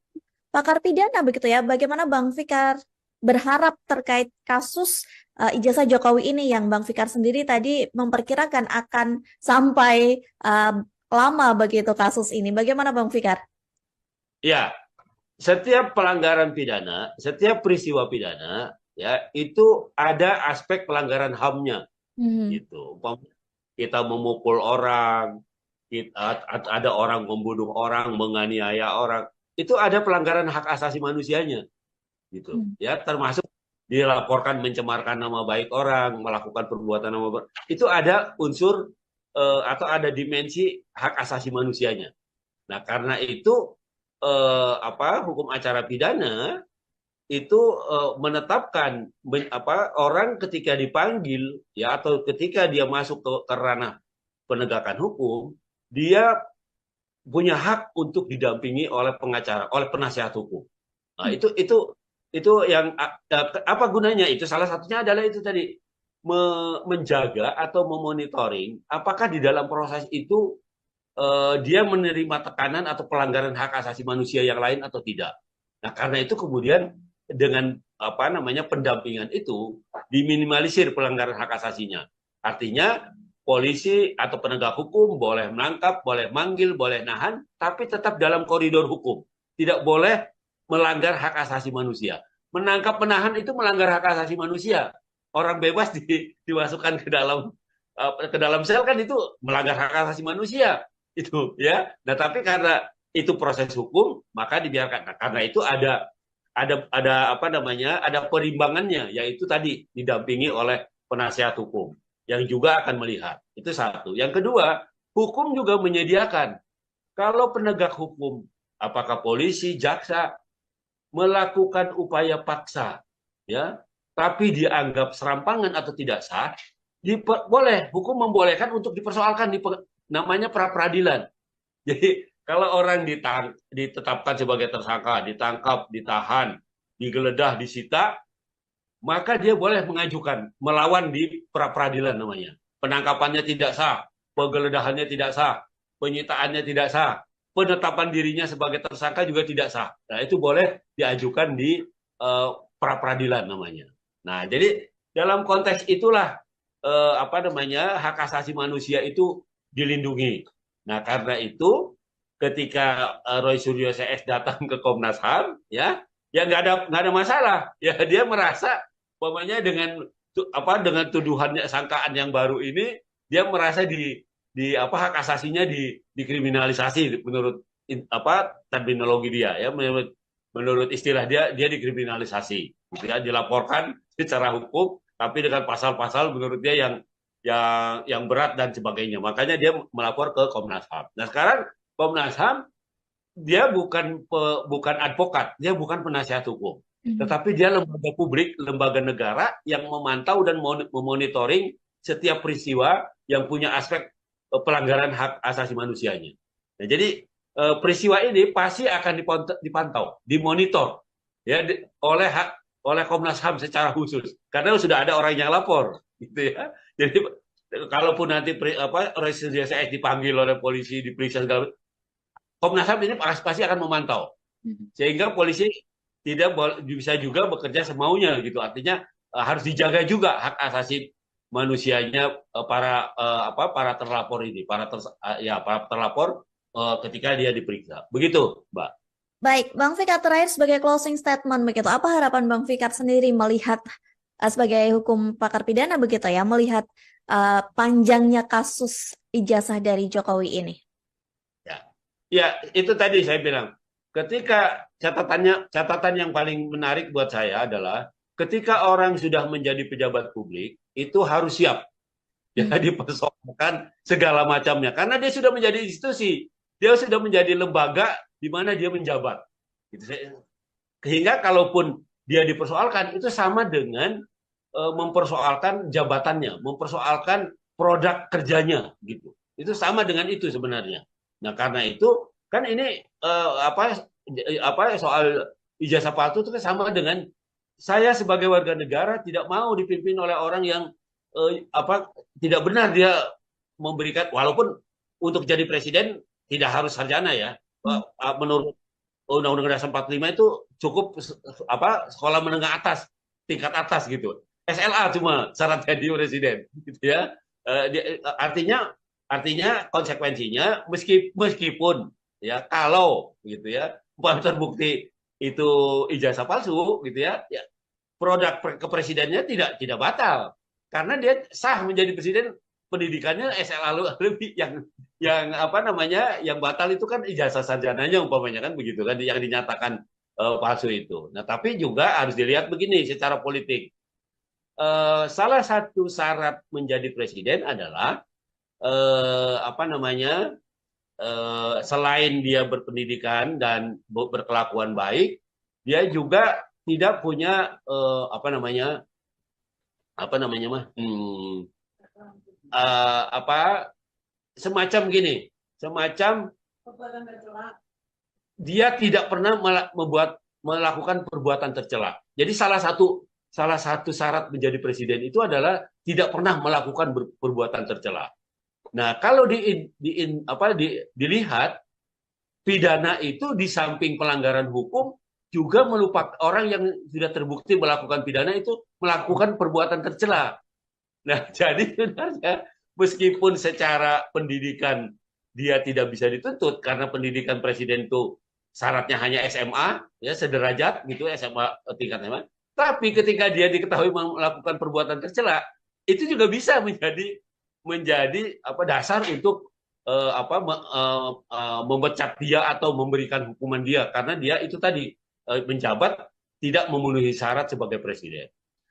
pakar pidana begitu ya, bagaimana Bang Fikar berharap terkait kasus ijazah Jokowi ini yang Bang Fikar sendiri tadi memperkirakan akan sampai lama begitu kasus ini. Bagaimana Bang Fikar? Ya, setiap pelanggaran pidana, setiap peristiwa pidana ya itu ada aspek pelanggaran HAM-nya Hmm. gitu. Kita memukul orang, ada orang membunuh orang, menganiaya orang, itu ada pelanggaran hak asasi manusianya gitu Hmm. ya, termasuk dilaporkan mencemarkan nama baik orang, melakukan perbuatan nama baik, itu ada unsur atau ada dimensi hak asasi manusianya. Nah, karena itu hukum acara pidana itu menetapkan orang ketika dipanggil ya atau ketika dia masuk ke ranah penegakan hukum, dia punya hak untuk didampingi oleh pengacara, oleh penasihat hukum. Nah, Hmm. itu yang apa gunanya? Itu salah satunya adalah itu tadi, menjaga atau memonitoring apakah di dalam proses itu dia menerima tekanan atau pelanggaran hak asasi manusia yang lain atau tidak. Nah, karena itu kemudian dengan pendampingan itu diminimalisir pelanggaran hak asasinya. Artinya polisi atau penegak hukum boleh menangkap, boleh manggil, boleh nahan, tapi tetap dalam koridor hukum. Tidak boleh melanggar hak asasi manusia. Menangkap, menahan itu melanggar hak asasi manusia. Orang bebas dimasukkan ke dalam sel kan itu melanggar hak asasi manusia itu ya. Nah, tapi karena itu proses hukum maka dibiarkan. Nah, karena itu ada perimbangannya, yaitu tadi didampingi oleh penasihat hukum yang juga akan melihat. Itu satu. Yang kedua, hukum juga menyediakan kalau penegak hukum, apakah polisi, jaksa melakukan upaya paksa, ya, tapi dianggap serampangan atau tidak sah, boleh hukum membolehkan untuk dipersoalkan namanya pra peradilan. Jadi kalau orang ditetapkan sebagai tersangka, ditangkap, ditahan, digeledah, disita, maka dia boleh mengajukan melawan di pra peradilan namanya. Penangkapannya tidak sah, penggeledahannya tidak sah, penyitaannya tidak sah, penetapan dirinya sebagai tersangka juga tidak sah. Nah, itu boleh diajukan di pra peradilan namanya. Nah, jadi dalam konteks itulah hak asasi manusia itu dilindungi. Nah, karena itu ketika Roy Suryo CS datang ke Komnas HAM, ya nggak ada masalah. Ya dia merasa, umpamanya dengan tuduhannya sangkaan yang baru ini, dia merasa hak asasinya dikriminalisasi menurut terminologi dia, ya menurut istilah dia dikriminalisasi, gitu ya, dilaporkan secara hukum tapi dengan pasal-pasal menurut dia yang berat dan sebagainya. Makanya dia melapor ke Komnas HAM. Nah, sekarang Komnas HAM dia bukan advokat, dia bukan penasihat hukum. Tetapi dia lembaga publik, lembaga negara yang memantau dan memonitoring setiap peristiwa yang punya aspek pelanggaran hak asasi manusianya. Nah, jadi peristiwa ini pasti akan dipantau, dimonitor ya oleh Komnas HAM secara khusus, karena sudah ada orang yang lapor, gitu ya. Jadi kalaupun nanti RSJS dipanggil oleh polisi, diperiksa segala, Komnas HAM ini pasti akan memantau, sehingga polisi tidak bisa juga bekerja semaunya, gitu. Artinya harus dijaga juga hak asasi manusianya para terlapor ini, para terlapor ketika dia diperiksa. Begitu, Mbak. Baik, Bang Fikar, terakhir sebagai closing statement begitu, apa harapan Bang Fikar sendiri melihat sebagai hukum pakar pidana begitu ya, melihat panjangnya kasus ijazah dari Jokowi ini? Ya, itu tadi saya bilang. Ketika catatan yang paling menarik buat saya adalah ketika orang sudah menjadi pejabat publik itu harus siap ya dipersoalkan segala macamnya, karena dia sudah menjadi institusi, dia sudah menjadi lembaga di mana dia menjabat. Sehingga kalaupun dia dipersoalkan itu sama dengan mempersoalkan jabatannya, mempersoalkan produk kerjanya, gitu. Itu sama dengan itu sebenarnya. Nah, karena itu kan ini soal ijazah palsu itu kan sama dengan saya sebagai warga negara tidak mau dipimpin oleh orang yang tidak benar dia memberikan, walaupun untuk jadi presiden tidak harus sarjana ya. Menurut Undang-Undang Dasar 45 itu cukup sekolah menengah atas, tingkat atas gitu. SLA cuma syarat jadi presiden, gitu ya. Artinya konsekuensinya meskipun ya kalau gitu ya terbukti itu ijazah palsu, gitu ya, produk kepresidennya tidak batal karena dia sah menjadi presiden. Pendidikannya SLA lebih yang batal itu kan ijazah sarjananya umpamanya, kan begitu kan yang dinyatakan palsu itu. Nah, tapi juga harus dilihat begini secara politik. Salah satu syarat menjadi presiden adalah selain dia berpendidikan dan berkelakuan baik, dia juga tidak punya semacam dia tidak pernah melakukan perbuatan tercela. Jadi salah satu syarat menjadi presiden itu adalah tidak pernah melakukan perbuatan tercela. Nah, kalau dilihat pidana itu di samping pelanggaran hukum juga melupakan orang yang sudah terbukti melakukan pidana itu melakukan perbuatan tercela. Nah, jadi sebenarnya meskipun secara pendidikan dia tidak bisa dituntut karena pendidikan presiden itu syaratnya hanya SMA, ya sederajat gitu, SMA tingkat SMA. Tapi ketika dia diketahui melakukan perbuatan tercela, itu juga bisa menjadi dasar untuk memecat dia atau memberikan hukuman dia karena dia itu tadi menjabat tidak memenuhi syarat sebagai presiden.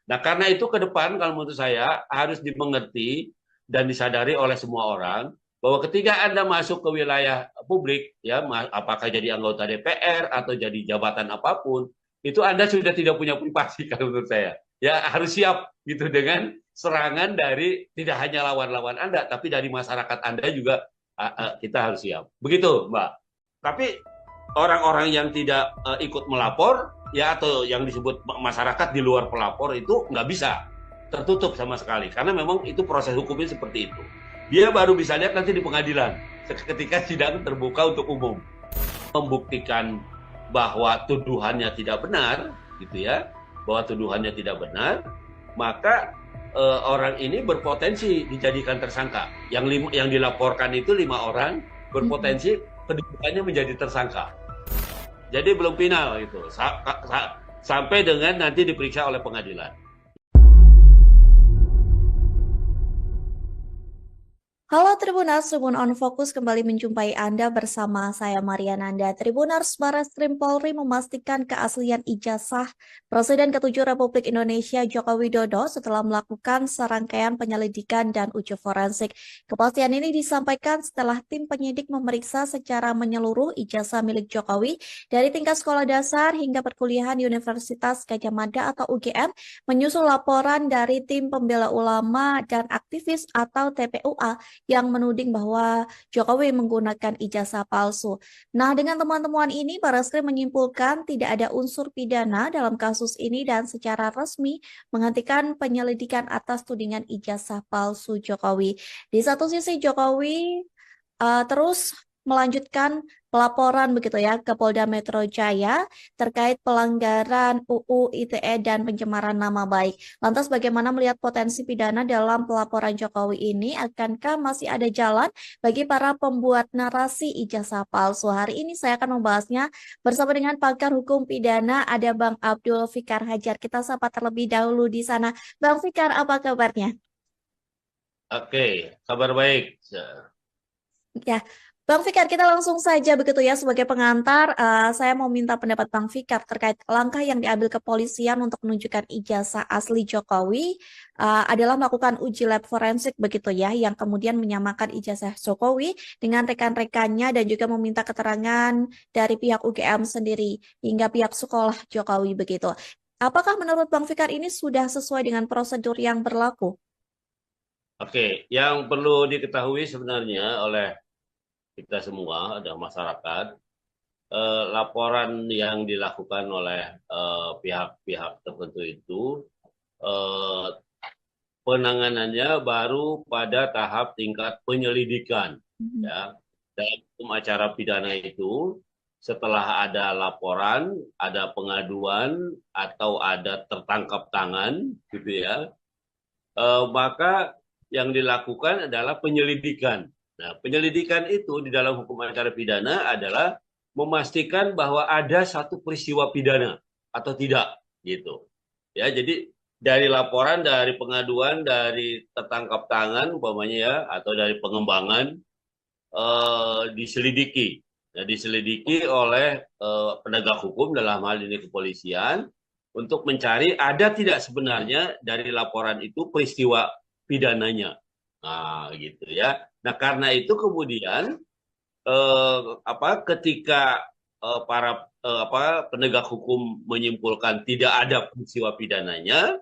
Nah, karena itu ke depan kalau menurut saya harus dimengerti dan disadari oleh semua orang bahwa ketika Anda masuk ke wilayah publik, ya apakah jadi anggota DPR atau jadi jabatan apapun, itu Anda sudah tidak punya privasi kalau menurut saya. Ya harus siap gitu dengan serangan dari tidak hanya lawan-lawan Anda, tapi dari masyarakat Anda juga kita harus siap. Begitu, Mbak. Tapi orang-orang yang tidak ikut melapor, ya atau yang disebut masyarakat di luar pelapor itu nggak bisa, tertutup sama sekali. Karena memang itu proses hukumnya seperti itu. Dia baru bisa lihat nanti di pengadilan ketika sidang terbuka untuk umum. membuktikan bahwa tuduhannya tidak benar, gitu ya, bahwa tuduhannya tidak benar, maka orang ini berpotensi dijadikan tersangka. Yang dilaporkan itu 5 orang berpotensi kedudukannya menjadi tersangka. Jadi belum final gitu, sampai dengan nanti diperiksa oleh pengadilan. Halo Tribuners, Tribun On Fokus kembali menjumpai Anda bersama saya Mariananda. Tribuners, Barreskrim Polri memastikan keaslian ijazah Presiden ke-7 Republik Indonesia Joko Widodo setelah melakukan serangkaian penyelidikan dan uji forensik. Kepastian ini disampaikan setelah tim penyidik memeriksa secara menyeluruh ijazah milik Jokowi dari tingkat sekolah dasar hingga perkuliahan Universitas Gadjah Mada atau UGM, menyusul laporan dari tim pembela ulama dan aktivis atau TPUA yang menuding bahwa Jokowi menggunakan ijazah palsu. Nah, dengan temuan-temuan ini, Barreskrim menyimpulkan tidak ada unsur pidana dalam kasus ini dan secara resmi menghentikan penyelidikan atas tudingan ijazah palsu Jokowi. Di satu sisi, Jokowi terus melanjutkan pelaporan begitu ya ke Polda Metro Jaya terkait pelanggaran UU ITE dan pencemaran nama baik. Lantas bagaimana melihat potensi pidana dalam pelaporan Jokowi ini? Akankah masih ada jalan bagi para pembuat narasi ijazah palsu? Hari ini saya akan membahasnya bersama dengan pakar hukum pidana, ada Bang Abdul Fikar Hajar. Kita sapa terlebih dahulu di sana. Bang Fikar, apa kabarnya? Oke, kabar baik. Ya, Bang Fikar, kita langsung saja begitu ya sebagai pengantar. Saya mau minta pendapat Bang Fikar terkait langkah yang diambil kepolisian untuk menunjukkan ijazah asli Jokowi adalah melakukan uji lab forensik begitu ya, yang kemudian menyamakan ijazah Jokowi dengan rekan-rekannya dan juga meminta keterangan dari pihak UGM sendiri hingga pihak sekolah Jokowi begitu. Apakah menurut Bang Fikar ini sudah sesuai dengan prosedur yang berlaku? Oke, yang perlu diketahui sebenarnya oleh kita semua, ada masyarakat, laporan yang dilakukan oleh pihak-pihak tertentu itu eh, penanganannya baru pada tahap tingkat penyelidikan. Ya. Dalam hukum acara pidana itu, setelah ada laporan, ada pengaduan, atau ada tertangkap tangan, gitu ya, maka yang dilakukan adalah penyelidikan. Nah, penyelidikan itu di dalam hukum acara pidana adalah memastikan bahwa ada satu peristiwa pidana atau tidak, gitu. Ya, jadi dari laporan, dari pengaduan, dari tertangkap tangan, umpamanya ya, atau dari pengembangan diselidiki. Nah, diselidiki oleh penegak hukum dalam hal ini kepolisian untuk mencari ada tidak sebenarnya dari laporan itu peristiwa pidananya. Nah, gitu ya. Nah, karena itu kemudian ketika para penegak hukum menyimpulkan tidak ada peristiwa pidananya,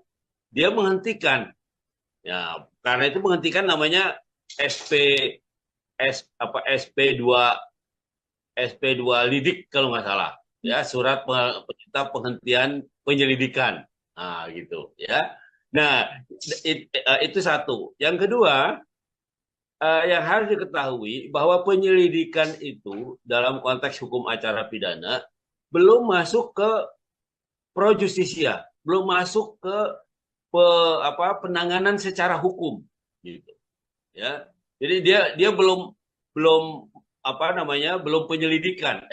dia menghentikan. Ya, karena itu menghentikan namanya SP2 SP2 lidik kalau nggak salah. Ya, surat perintah penghentian penyelidikan. Nah, gitu ya. Nah, itu satu. Yang kedua, yang harus diketahui bahwa penyelidikan itu dalam konteks hukum acara pidana belum masuk ke pro justisia, belum masuk ke penanganan secara hukum, gitu. Ya, jadi dia belum belum belum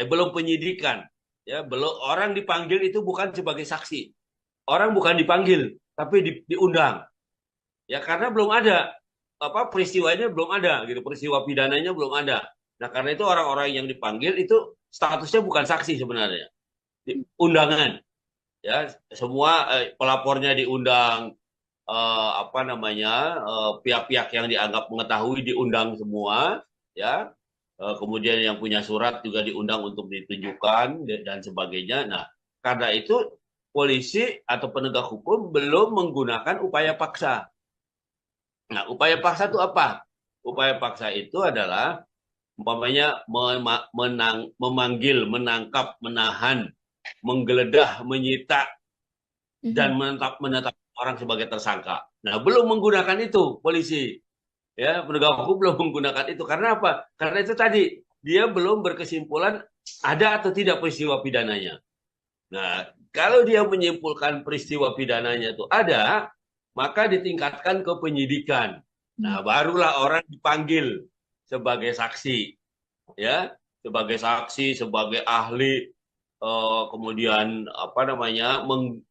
belum penyidikan, ya, belum. Orang dipanggil itu bukan sebagai saksi, orang bukan dipanggil tapi diundang, ya, karena belum ada peristiwanya, belum ada gitu, peristiwa pidananya belum ada. Nah, karena itu orang-orang yang dipanggil itu statusnya bukan saksi sebenarnya, undangan, ya, semua pelapornya diundang, pihak-pihak yang dianggap mengetahui diundang semua, ya. Kemudian yang punya surat juga diundang untuk ditunjukkan dan sebagainya. Nah, karena itu polisi atau penegak hukum belum menggunakan upaya paksa. Nah, upaya paksa itu apa? Upaya paksa itu adalah umpamanya memanggil, menangkap, menahan, menggeledah, menyita, dan menetap orang sebagai tersangka. Nah, belum menggunakan itu polisi. Ya, penegak hukum belum menggunakan itu. Karena apa? Karena itu tadi dia belum berkesimpulan ada atau tidak peristiwa pidananya. Nah, kalau dia menyimpulkan peristiwa pidananya itu ada, maka ditingkatkan ke penyidikan. Hmm. Nah, barulah orang dipanggil sebagai saksi, ya, sebagai saksi, sebagai ahli, kemudian apa namanya,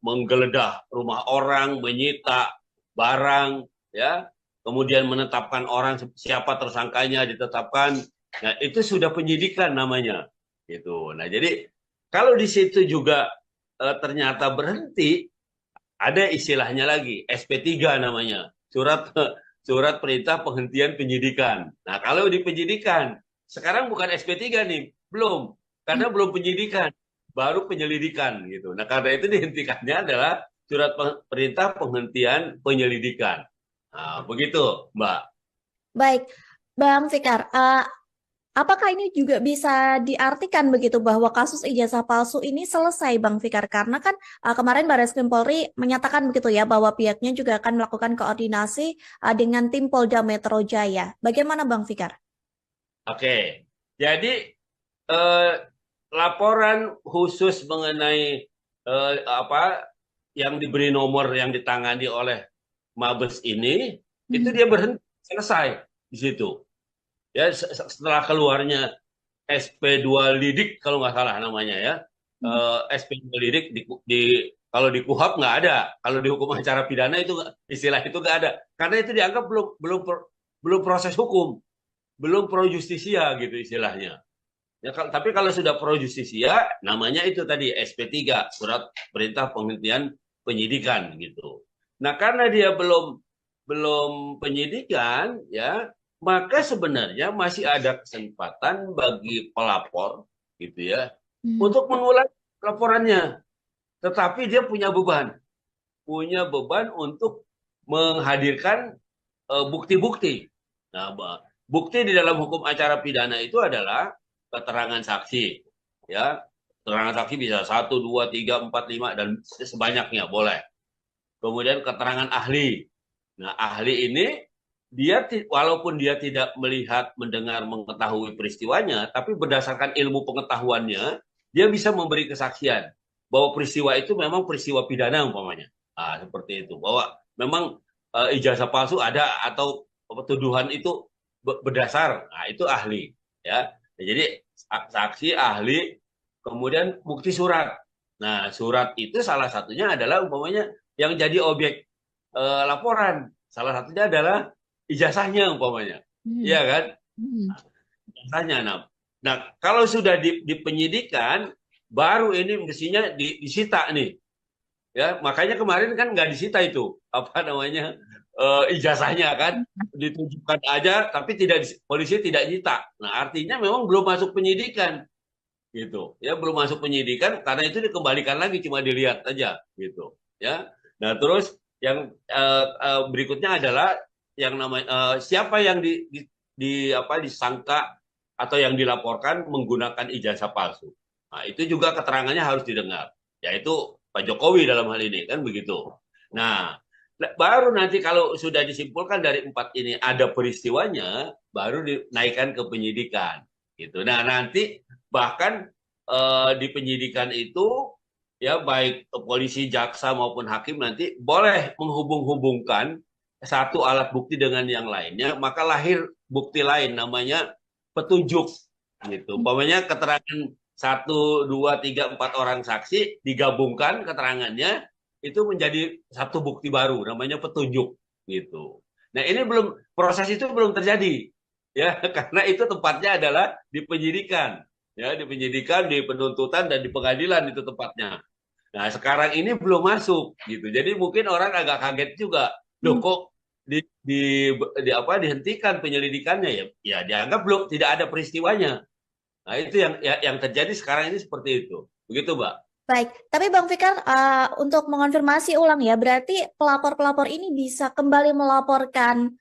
menggeledah rumah orang, menyita barang, ya, kemudian menetapkan orang siapa tersangkanya ditetapkan. Nah, itu sudah penyidikan namanya, gitu. Nah, jadi kalau di situ juga ternyata berhenti, ada istilahnya lagi, SP3 namanya, surat perintah penghentian penyidikan. Nah, kalau di penyidikan, sekarang bukan SP3 nih, belum, karena belum penyidikan, baru penyelidikan gitu. Nah, karena itu dihentikannya adalah surat perintah penghentian penyelidikan. Nah, begitu, Mbak. Baik, Bang Fikar, apakah ini juga bisa diartikan begitu bahwa kasus ijazah palsu ini selesai, Bang Fikar? Karena kan kemarin Barreskrim Polri menyatakan begitu ya bahwa pihaknya juga akan melakukan koordinasi dengan tim Polda Metro Jaya. Bagaimana, Bang Fikar? Oke, jadi eh, laporan khusus mengenai apa yang diberi nomor yang ditangani oleh Mabes ini, itu Hmm. dia berhenti selesai di situ. Ya, setelah keluarnya SP2 Lidik kalau nggak salah namanya ya. SP2 Lidik kalau di KUHAP nggak ada, kalau di hukum acara pidana itu istilah itu nggak ada, karena itu dianggap belum belum belum proses hukum, belum pro justisia gitu istilahnya. Ya, tapi kalau sudah pro justisia, namanya itu tadi SP3, surat perintah penghentian penyidikan gitu. Nah, karena dia belum belum penyidikan, ya, maka sebenarnya masih ada kesempatan bagi pelapor, gitu ya, Hmm. untuk mengulangi laporannya. Tetapi dia punya beban untuk menghadirkan bukti-bukti. Nah, bukti di dalam hukum acara pidana itu adalah keterangan saksi, ya. Keterangan saksi bisa satu, dua, tiga, empat, lima dan sebanyaknya boleh. Kemudian keterangan ahli. Nah, ahli ini dia walaupun dia tidak melihat, mendengar, mengetahui peristiwanya, tapi berdasarkan ilmu pengetahuannya, dia bisa memberi kesaksian bahwa peristiwa itu memang peristiwa pidana umpamanya. Ah, seperti itu. Bahwa memang ijazah palsu ada atau tuduhan itu berdasar. Nah, itu ahli, ya. Jadi saksi, ahli, kemudian bukti surat. Nah, surat itu salah satunya adalah umpamanya yang jadi objek laporan. Salah satunya adalah ijazahnya umpamanya. Hmm. Iya kan? Hmm. Ijazahnya. Nah, kalau sudah di penyidikan, baru ini mestinya disita nih. Ya, makanya kemarin kan nggak disita itu apa namanya ijazahnya kan, ditunjukkan aja, tapi tidak polisi tidak nyita. Nah, artinya memang belum masuk penyidikan gitu. Ya, belum masuk penyidikan karena itu dikembalikan lagi cuma dilihat aja gitu. Ya. Nah, terus yang berikutnya adalah yang namanya siapa yang apa disangka atau yang dilaporkan menggunakan ijazah palsu. Nah, itu juga keterangannya harus didengar, yaitu Pak Jokowi dalam hal ini kan begitu. Nah, baru nanti kalau sudah disimpulkan dari empat ini ada peristiwanya, baru dinaikkan ke penyidikan gitu. Nah, nanti bahkan di penyidikan itu ya baik polisi, jaksa maupun hakim nanti boleh menghubung-hubungkan satu alat bukti dengan yang lainnya, maka lahir bukti lain namanya petunjuk gitu. Umpamanya keterangan satu, dua, tiga, empat orang saksi digabungkan keterangannya itu menjadi satu bukti baru namanya petunjuk gitu. Nah, ini belum, proses itu belum terjadi ya karena itu tempatnya adalah di penyidikan, ya, di penyidikan, di penuntutan dan di pengadilan itu tempatnya. Nah, sekarang ini belum masuk gitu. Jadi mungkin orang agak kaget juga. Loh, Hmm. kok apa dihentikan penyelidikannya ya? Ya dianggap belum, tidak ada peristiwanya. Nah, itu yang terjadi sekarang ini seperti itu. Begitu, Mbak. Baik, tapi Bang Fikar, untuk mengonfirmasi ulang ya, berarti pelapor-pelapor ini bisa kembali melaporkan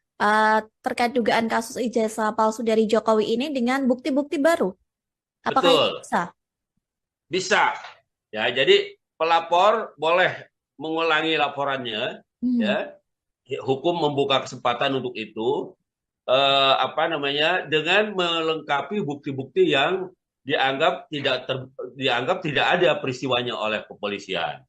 terkait dugaan kasus ijazah palsu dari Jokowi ini dengan bukti-bukti baru. Apakah itu Betul. bisa? Bisa. Ya, jadi pelapor boleh mengulangi laporannya, Hmm. ya. Hukum membuka kesempatan untuk itu apa namanya dengan melengkapi bukti-bukti yang dianggap tidak ada peristiwanya oleh kepolisian.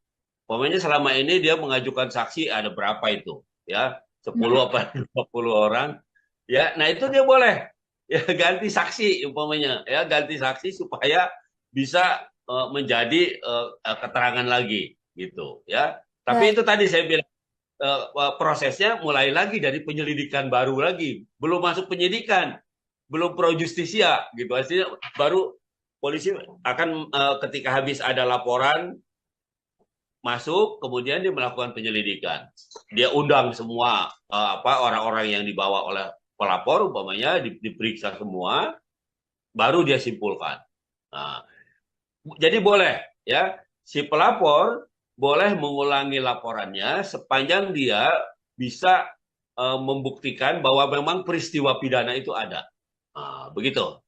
Pokoknya selama ini dia mengajukan saksi ada berapa itu, ya 10 apa 20 orang, ya. Nah itu dia boleh ya ganti saksi umpamanya, ya ganti saksi supaya bisa menjadi keterangan lagi gitu, ya. Tapi Baik. itu tadi saya bilang prosesnya mulai lagi dari penyelidikan baru lagi, belum masuk penyidikan, belum pro justisia gitu. Artinya baru polisi akan ketika habis ada laporan masuk, kemudian dia melakukan penyelidikan. Dia undang semua orang-orang yang dibawa oleh pelapor, umpamanya diperiksa semua, baru dia simpulkan. Nah, jadi boleh ya si pelapor boleh mengulangi laporannya sepanjang dia bisa membuktikan bahwa memang peristiwa pidana itu ada. Nah, begitu.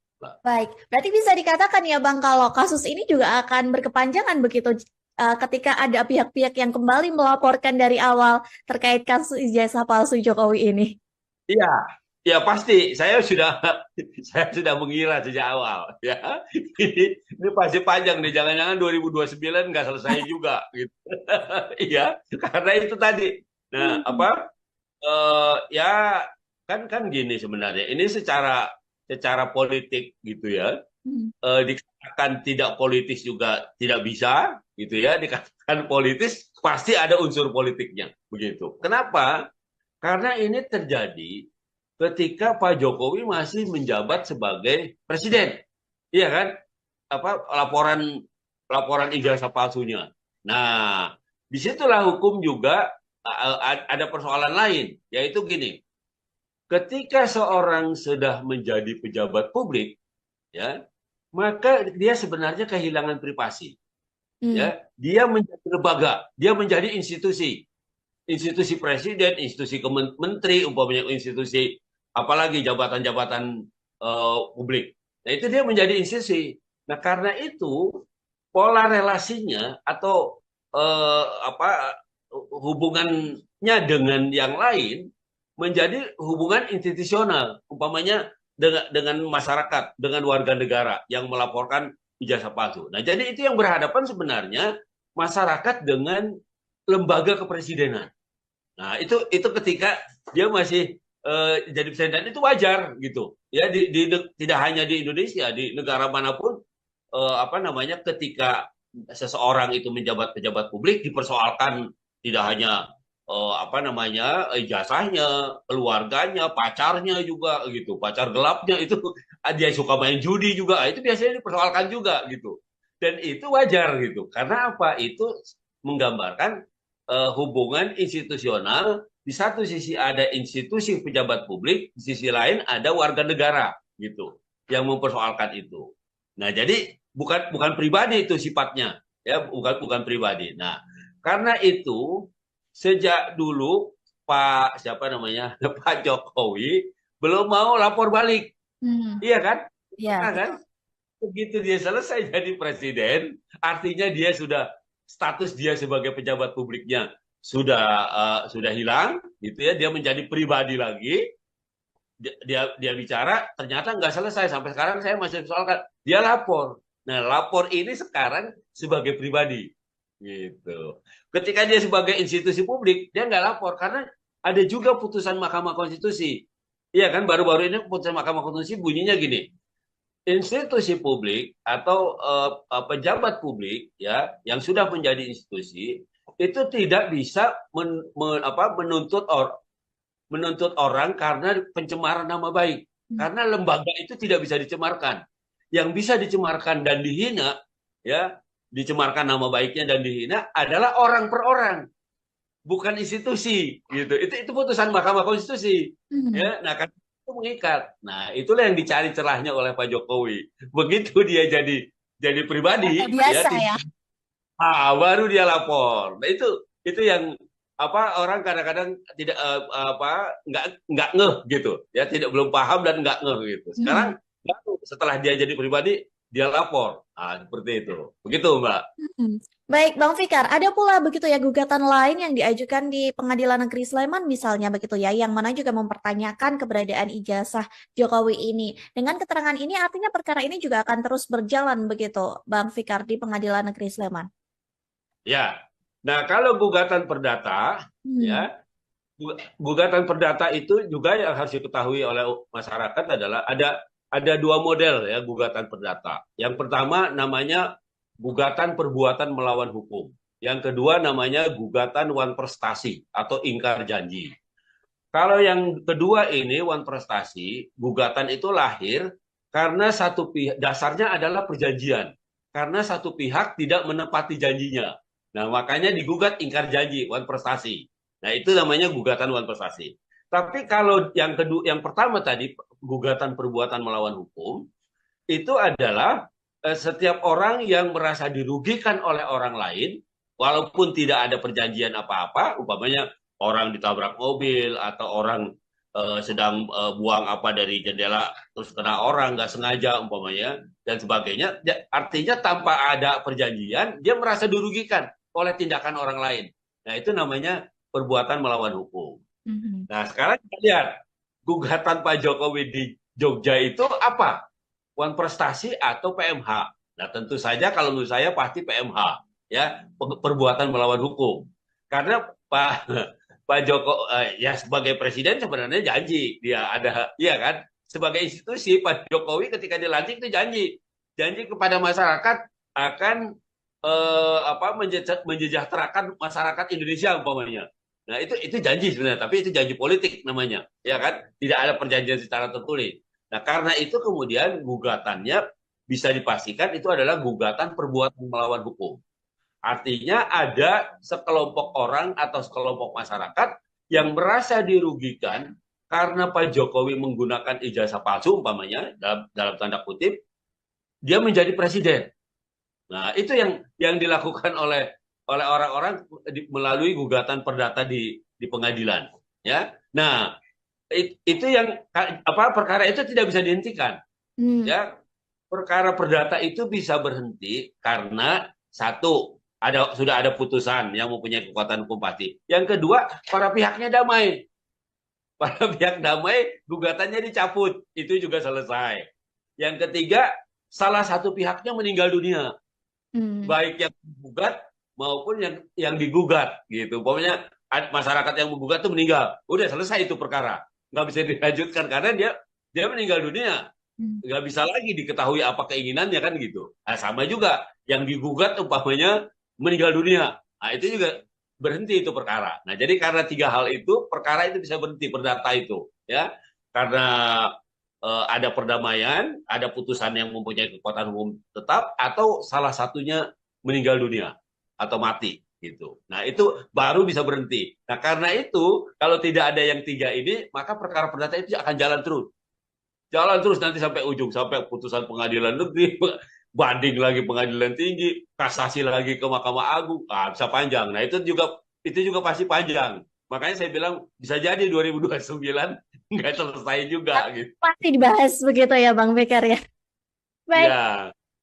Baik, berarti bisa dikatakan ya Bang, kalau kasus ini juga akan berkepanjangan begitu ketika ada pihak-pihak yang kembali melaporkan dari awal terkait kasus ijazah palsu Jokowi ini. Iya, ya pasti. Saya sudah mengira sejak awal. Ya, ini pasti panjang nih. Jangan-jangan 2029 nggak selesai juga, gitu. Iya, karena itu tadi. Nah, Hmm. ya kan gini sebenarnya. Ini secara politik gitu ya. Hmm. Dikatakan tidak politis juga tidak bisa, gitu ya. Dikatakan politis pasti ada unsur politiknya, begitu. Kenapa? Karena ini terjadi ketika Pak Jokowi masih menjabat sebagai presiden. Iya kan? Laporan laporan ijazah palsunya. Nah, disitulah hukum juga ada persoalan lain, yaitu gini. Ketika seorang sudah menjadi pejabat publik, ya, maka dia sebenarnya kehilangan privasi. Hmm. Ya, dia menjadi lembaga, dia menjadi institusi. Institusi presiden, institusi menteri, umpamanya institusi apalagi jabatan-jabatan publik. Nah, itu dia menjadi institusi. Nah, karena itu pola relasinya atau eh, apa hubungannya dengan yang lain menjadi hubungan institusional, umpamanya dengan masyarakat, dengan warga negara yang melaporkan ijazah palsu. Nah, jadi itu yang berhadapan sebenarnya masyarakat dengan lembaga kepresidenan. Nah, itu ketika dia masih jadi presiden itu wajar gitu. Ya tidak hanya di Indonesia, di negara manapun apa namanya ketika seseorang itu menjabat pejabat publik dipersoalkan tidak hanya apa namanya ijazahnya, keluarganya, pacarnya juga gitu, pacar gelapnya itu dia suka main judi juga, itu biasanya dipersoalkan juga gitu. Dan itu wajar gitu. Karena apa? Itu menggambarkan hubungan institusional. Di satu sisi ada institusi pejabat publik, di sisi lain ada warga negara gitu yang mempersoalkan itu. Nah, jadi bukan pribadi itu sifatnya, ya bukan pribadi. Nah, karena itu sejak dulu Pak siapa namanya Pak Jokowi belum mau lapor balik, Hmm. iya kan? Ya, Karena kan betul. begitu dia selesai jadi presiden, artinya dia sudah status dia sebagai pejabat publiknya sudah hilang, gitu ya. Dia menjadi pribadi lagi. Dia bicara, ternyata nggak selesai sampai sekarang saya masih soalkan. Dia lapor. Nah, lapor ini sekarang sebagai pribadi, gitu. Ketika dia sebagai institusi publik, dia nggak lapor karena ada juga putusan Mahkamah Konstitusi. Iya kan, baru-baru ini putusan Mahkamah Konstitusi bunyinya gini, institusi publik atau pejabat publik ya yang sudah menjadi institusi itu tidak bisa menuntut orang karena pencemaran nama baik, Hmm. karena lembaga itu tidak bisa dicemarkan. Yang bisa dicemarkan dan dihina, ya dicemarkan nama baiknya dan dihina adalah orang per orang, bukan institusi gitu. Itu putusan Mahkamah Konstitusi, Hmm. ya. Nah, kan itu mengikat. Nah, itulah yang dicari celahnya oleh Pak Jokowi. Begitu dia jadi Oke, pribadi, ya biasa ya. baru dia lapor. Nah, itu yang apa orang kadang-kadang tidak apa nggak ngeh gitu, ya tidak belum paham dan nggak ngeh gitu. Hmm. Sekarang baru setelah dia jadi pribadi dia lapor. Seperti itu. Begitu, Mbak. Hmm. Baik, Bang Fikar, ada pula begitu ya gugatan lain yang diajukan di Pengadilan Negeri Sleman misalnya begitu ya, yang mana juga mempertanyakan keberadaan ijazah Jokowi ini. Dengan keterangan ini artinya perkara ini juga akan terus berjalan begitu, Bang Fikar, di Pengadilan Negeri Sleman. Ya. Nah, kalau gugatan perdata, Hmm. ya, gugatan perdata itu juga yang harus diketahui oleh masyarakat adalah ada dua model ya gugatan perdata. Yang pertama namanya gugatan perbuatan melawan hukum. Yang kedua namanya gugatan wan prestasi atau ingkar janji. Kalau yang kedua ini wan prestasi, gugatan itu lahir karena satu pihak dasarnya adalah perjanjian. Karena satu pihak tidak menepati janjinya. Nah, makanya digugat ingkar janji, wan prestasi. Nah, itu namanya gugatan wan prestasi. Tapi kalau yang kedua, yang pertama tadi gugatan perbuatan melawan hukum, itu adalah setiap orang yang merasa dirugikan oleh orang lain, walaupun tidak ada perjanjian apa-apa, umpamanya orang ditabrak mobil atau orang sedang buang apa dari jendela terus kena orang nggak sengaja umpamanya dan sebagainya, artinya tanpa ada perjanjian dia merasa dirugikan oleh tindakan orang lain. Nah itu namanya perbuatan melawan hukum. Mhm. Nah sekarang kita lihat gugatan Pak Jokowi di Jogja itu apa? Wan prestasi atau PMH. Nah, tentu saja kalau menurut saya pasti PMH, ya, perbuatan melawan hukum. Karena Pak Joko ya sebagai presiden sebenarnya janji dia ada, iya kan? Sebagai institusi Pak Jokowi ketika dilantik itu janji kepada masyarakat akan menyejahterakan masyarakat Indonesia umpamanya. Nah, itu janji sebenarnya, tapi itu janji politik namanya, ya kan? Tidak ada perjanjian secara tertulis. Nah, karena itu kemudian gugatannya bisa dipastikan itu adalah gugatan perbuatan melawan hukum. Artinya ada sekelompok orang atau sekelompok masyarakat yang merasa dirugikan karena Pak Jokowi menggunakan ijazah palsu umpamanya dalam tanda kutip dia menjadi presiden. Nah, itu yang dilakukan oleh orang-orang melalui gugatan perdata di pengadilan, ya. Nah, itu yang perkara itu tidak bisa dihentikan. Hmm. Ya, perkara perdata itu bisa berhenti karena satu sudah ada putusan yang mempunyai kekuatan hukum pasti. Yang kedua, para pihaknya damai. Para pihak damai, gugatannya dicabut, itu juga selesai. Yang ketiga, salah satu pihaknya meninggal dunia, Hmm. baik yang menggugat maupun yang digugat gitu. Pokoknya masyarakat yang menggugat itu meninggal, udah selesai itu perkara, nggak bisa dilanjutkan karena dia meninggal dunia, Hmm. nggak bisa lagi diketahui apa keinginannya kan gitu. Nah, sama juga yang digugat umpamanya meninggal dunia, nah itu juga berhenti itu perkara. Nah jadi karena tiga hal itu perkara itu bisa berhenti perdata itu ya karena ada perdamaian, ada putusan yang mempunyai kekuatan hukum tetap atau salah satunya meninggal dunia atau mati gitu. Nah itu baru bisa berhenti. Nah karena itu kalau tidak ada yang tiga ini maka perkara perdata itu akan jalan terus nanti sampai ujung, sampai putusan pengadilan negeri, banding lagi pengadilan tinggi, kasasi lagi ke Mahkamah Agung, bisa panjang. Nah itu juga pasti panjang. Makanya saya bilang bisa jadi 2029 nggak selesai juga gitu. Pasti dibahas begitu ya, Bang Fikar ya. Baik, Ya,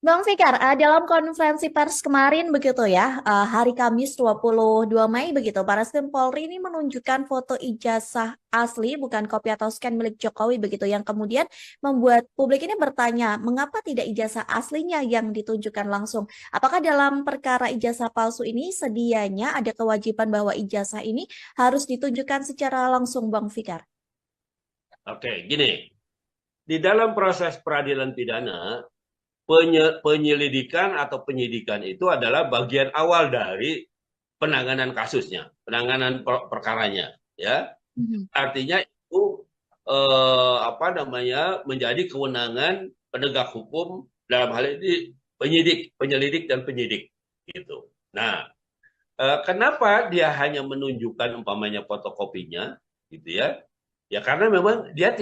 Bang Fikar, dalam konferensi pers kemarin begitu ya, hari Kamis 22 Mei begitu, Barreskrim Polri ini menunjukkan foto ijazah asli bukan kopi atau scan milik Jokowi begitu yang kemudian membuat publik ini bertanya, mengapa tidak ijazah aslinya yang ditunjukkan langsung? Apakah dalam perkara ijazah palsu ini sedianya ada kewajiban bahwa ijazah ini harus ditunjukkan secara langsung, Bang Fikar? oke, gini. Di dalam proses peradilan pidana, penyelidikan atau penyidikan itu adalah bagian awal dari penanganan kasusnya, penanganan perkaranya, ya. Mhm. Artinya itu menjadi kewenangan penegak hukum dalam hal ini penyelidik dan penyidik gitu. Nah, kenapa dia hanya menunjukkan umpamanya fotokopinya gitu ya? Ya karena memang dia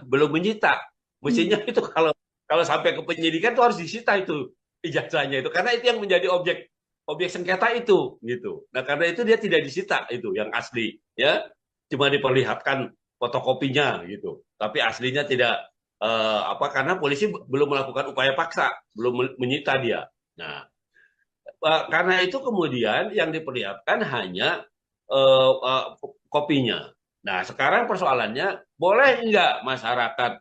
belum menyita. Hmm. Mestinya itu kalau kalau sampai ke penyidikan itu harus disita itu ijazahnya itu karena itu yang menjadi objek objek sengketa itu gitu. Nah, karena itu dia tidak disita itu yang asli ya. Cuma diperlihatkan fotokopinya gitu. Tapi aslinya tidak karena polisi belum melakukan upaya paksa, belum menyita dia. Nah, karena itu kemudian yang diperlihatkan hanya kopinya. Nah, sekarang persoalannya, boleh nggak masyarakat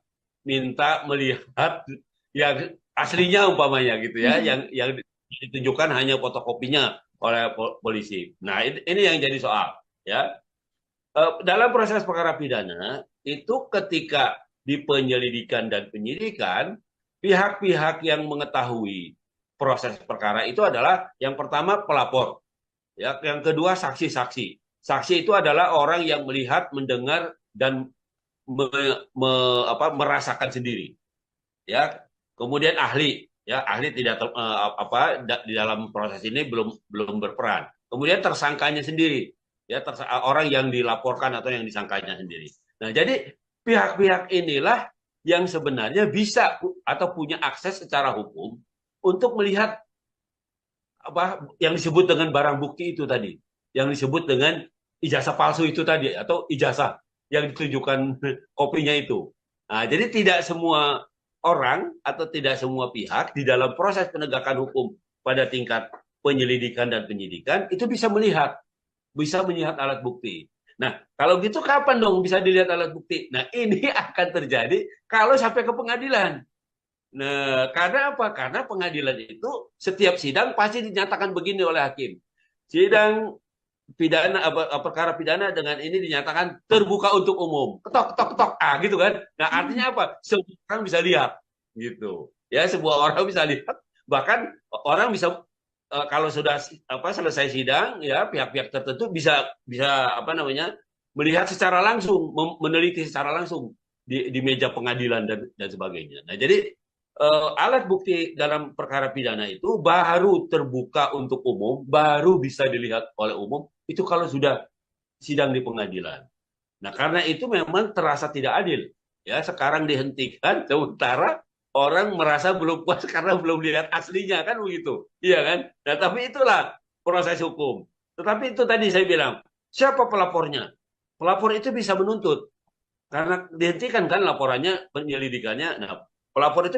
minta melihat yang aslinya umpamanya gitu ya, Mhm. yang ditunjukkan hanya fotokopinya oleh polisi. Nah, ini yang jadi soal ya. Dalam proses perkara pidana itu ketika di penyelidikan dan penyidikan, pihak-pihak yang mengetahui proses perkara itu adalah yang pertama pelapor, ya, yang kedua saksi-saksi. Saksi itu adalah orang yang melihat, mendengar dan me, merasakan sendiri, ya. Kemudian ahli, ya, ahli tidak di dalam proses ini belum berperan. Kemudian tersangkanya sendiri, ya, orang yang dilaporkan atau yang disangkanya sendiri. Nah, jadi pihak-pihak inilah yang sebenarnya bisa atau punya akses secara hukum untuk melihat yang disebut dengan barang bukti itu tadi, yang disebut dengan ijazah palsu itu tadi, atau ijazah yang ditunjukkan kopinya itu. Nah, jadi tidak semua orang atau tidak semua pihak di dalam proses penegakan hukum pada tingkat penyelidikan dan penyidikan itu bisa melihat alat bukti. Nah, kalau gitu kapan dong bisa dilihat alat bukti? Nah, ini akan terjadi kalau sampai ke pengadilan. Nah, karena apa? Karena pengadilan itu setiap sidang pasti dinyatakan begini oleh hakim. Sidang pidana perkara pidana dengan ini dinyatakan terbuka untuk umum. Ketok ketok ketok. Ah, gitu kan. Nah, Mhm. artinya apa? Semua orang bisa lihat gitu. Ya, semua orang bisa lihat. Bahkan orang bisa kalau sudah selesai sidang, ya, pihak-pihak tertentu bisa bisa melihat secara langsung, meneliti secara langsung di meja pengadilan dan sebagainya. Nah, jadi alat bukti dalam perkara pidana itu baru terbuka untuk umum, baru bisa dilihat oleh umum, itu kalau sudah sidang di pengadilan. Nah, karena itu memang terasa tidak adil. Ya, sekarang dihentikan, sementara orang merasa belum puas karena belum lihat aslinya, kan begitu. Iya kan? Nah, tapi itulah proses hukum. Tetapi itu tadi saya bilang, siapa pelapornya? Pelapor itu bisa menuntut. Karena dihentikan kan laporannya, penyelidikannya. Nah, pelapor itu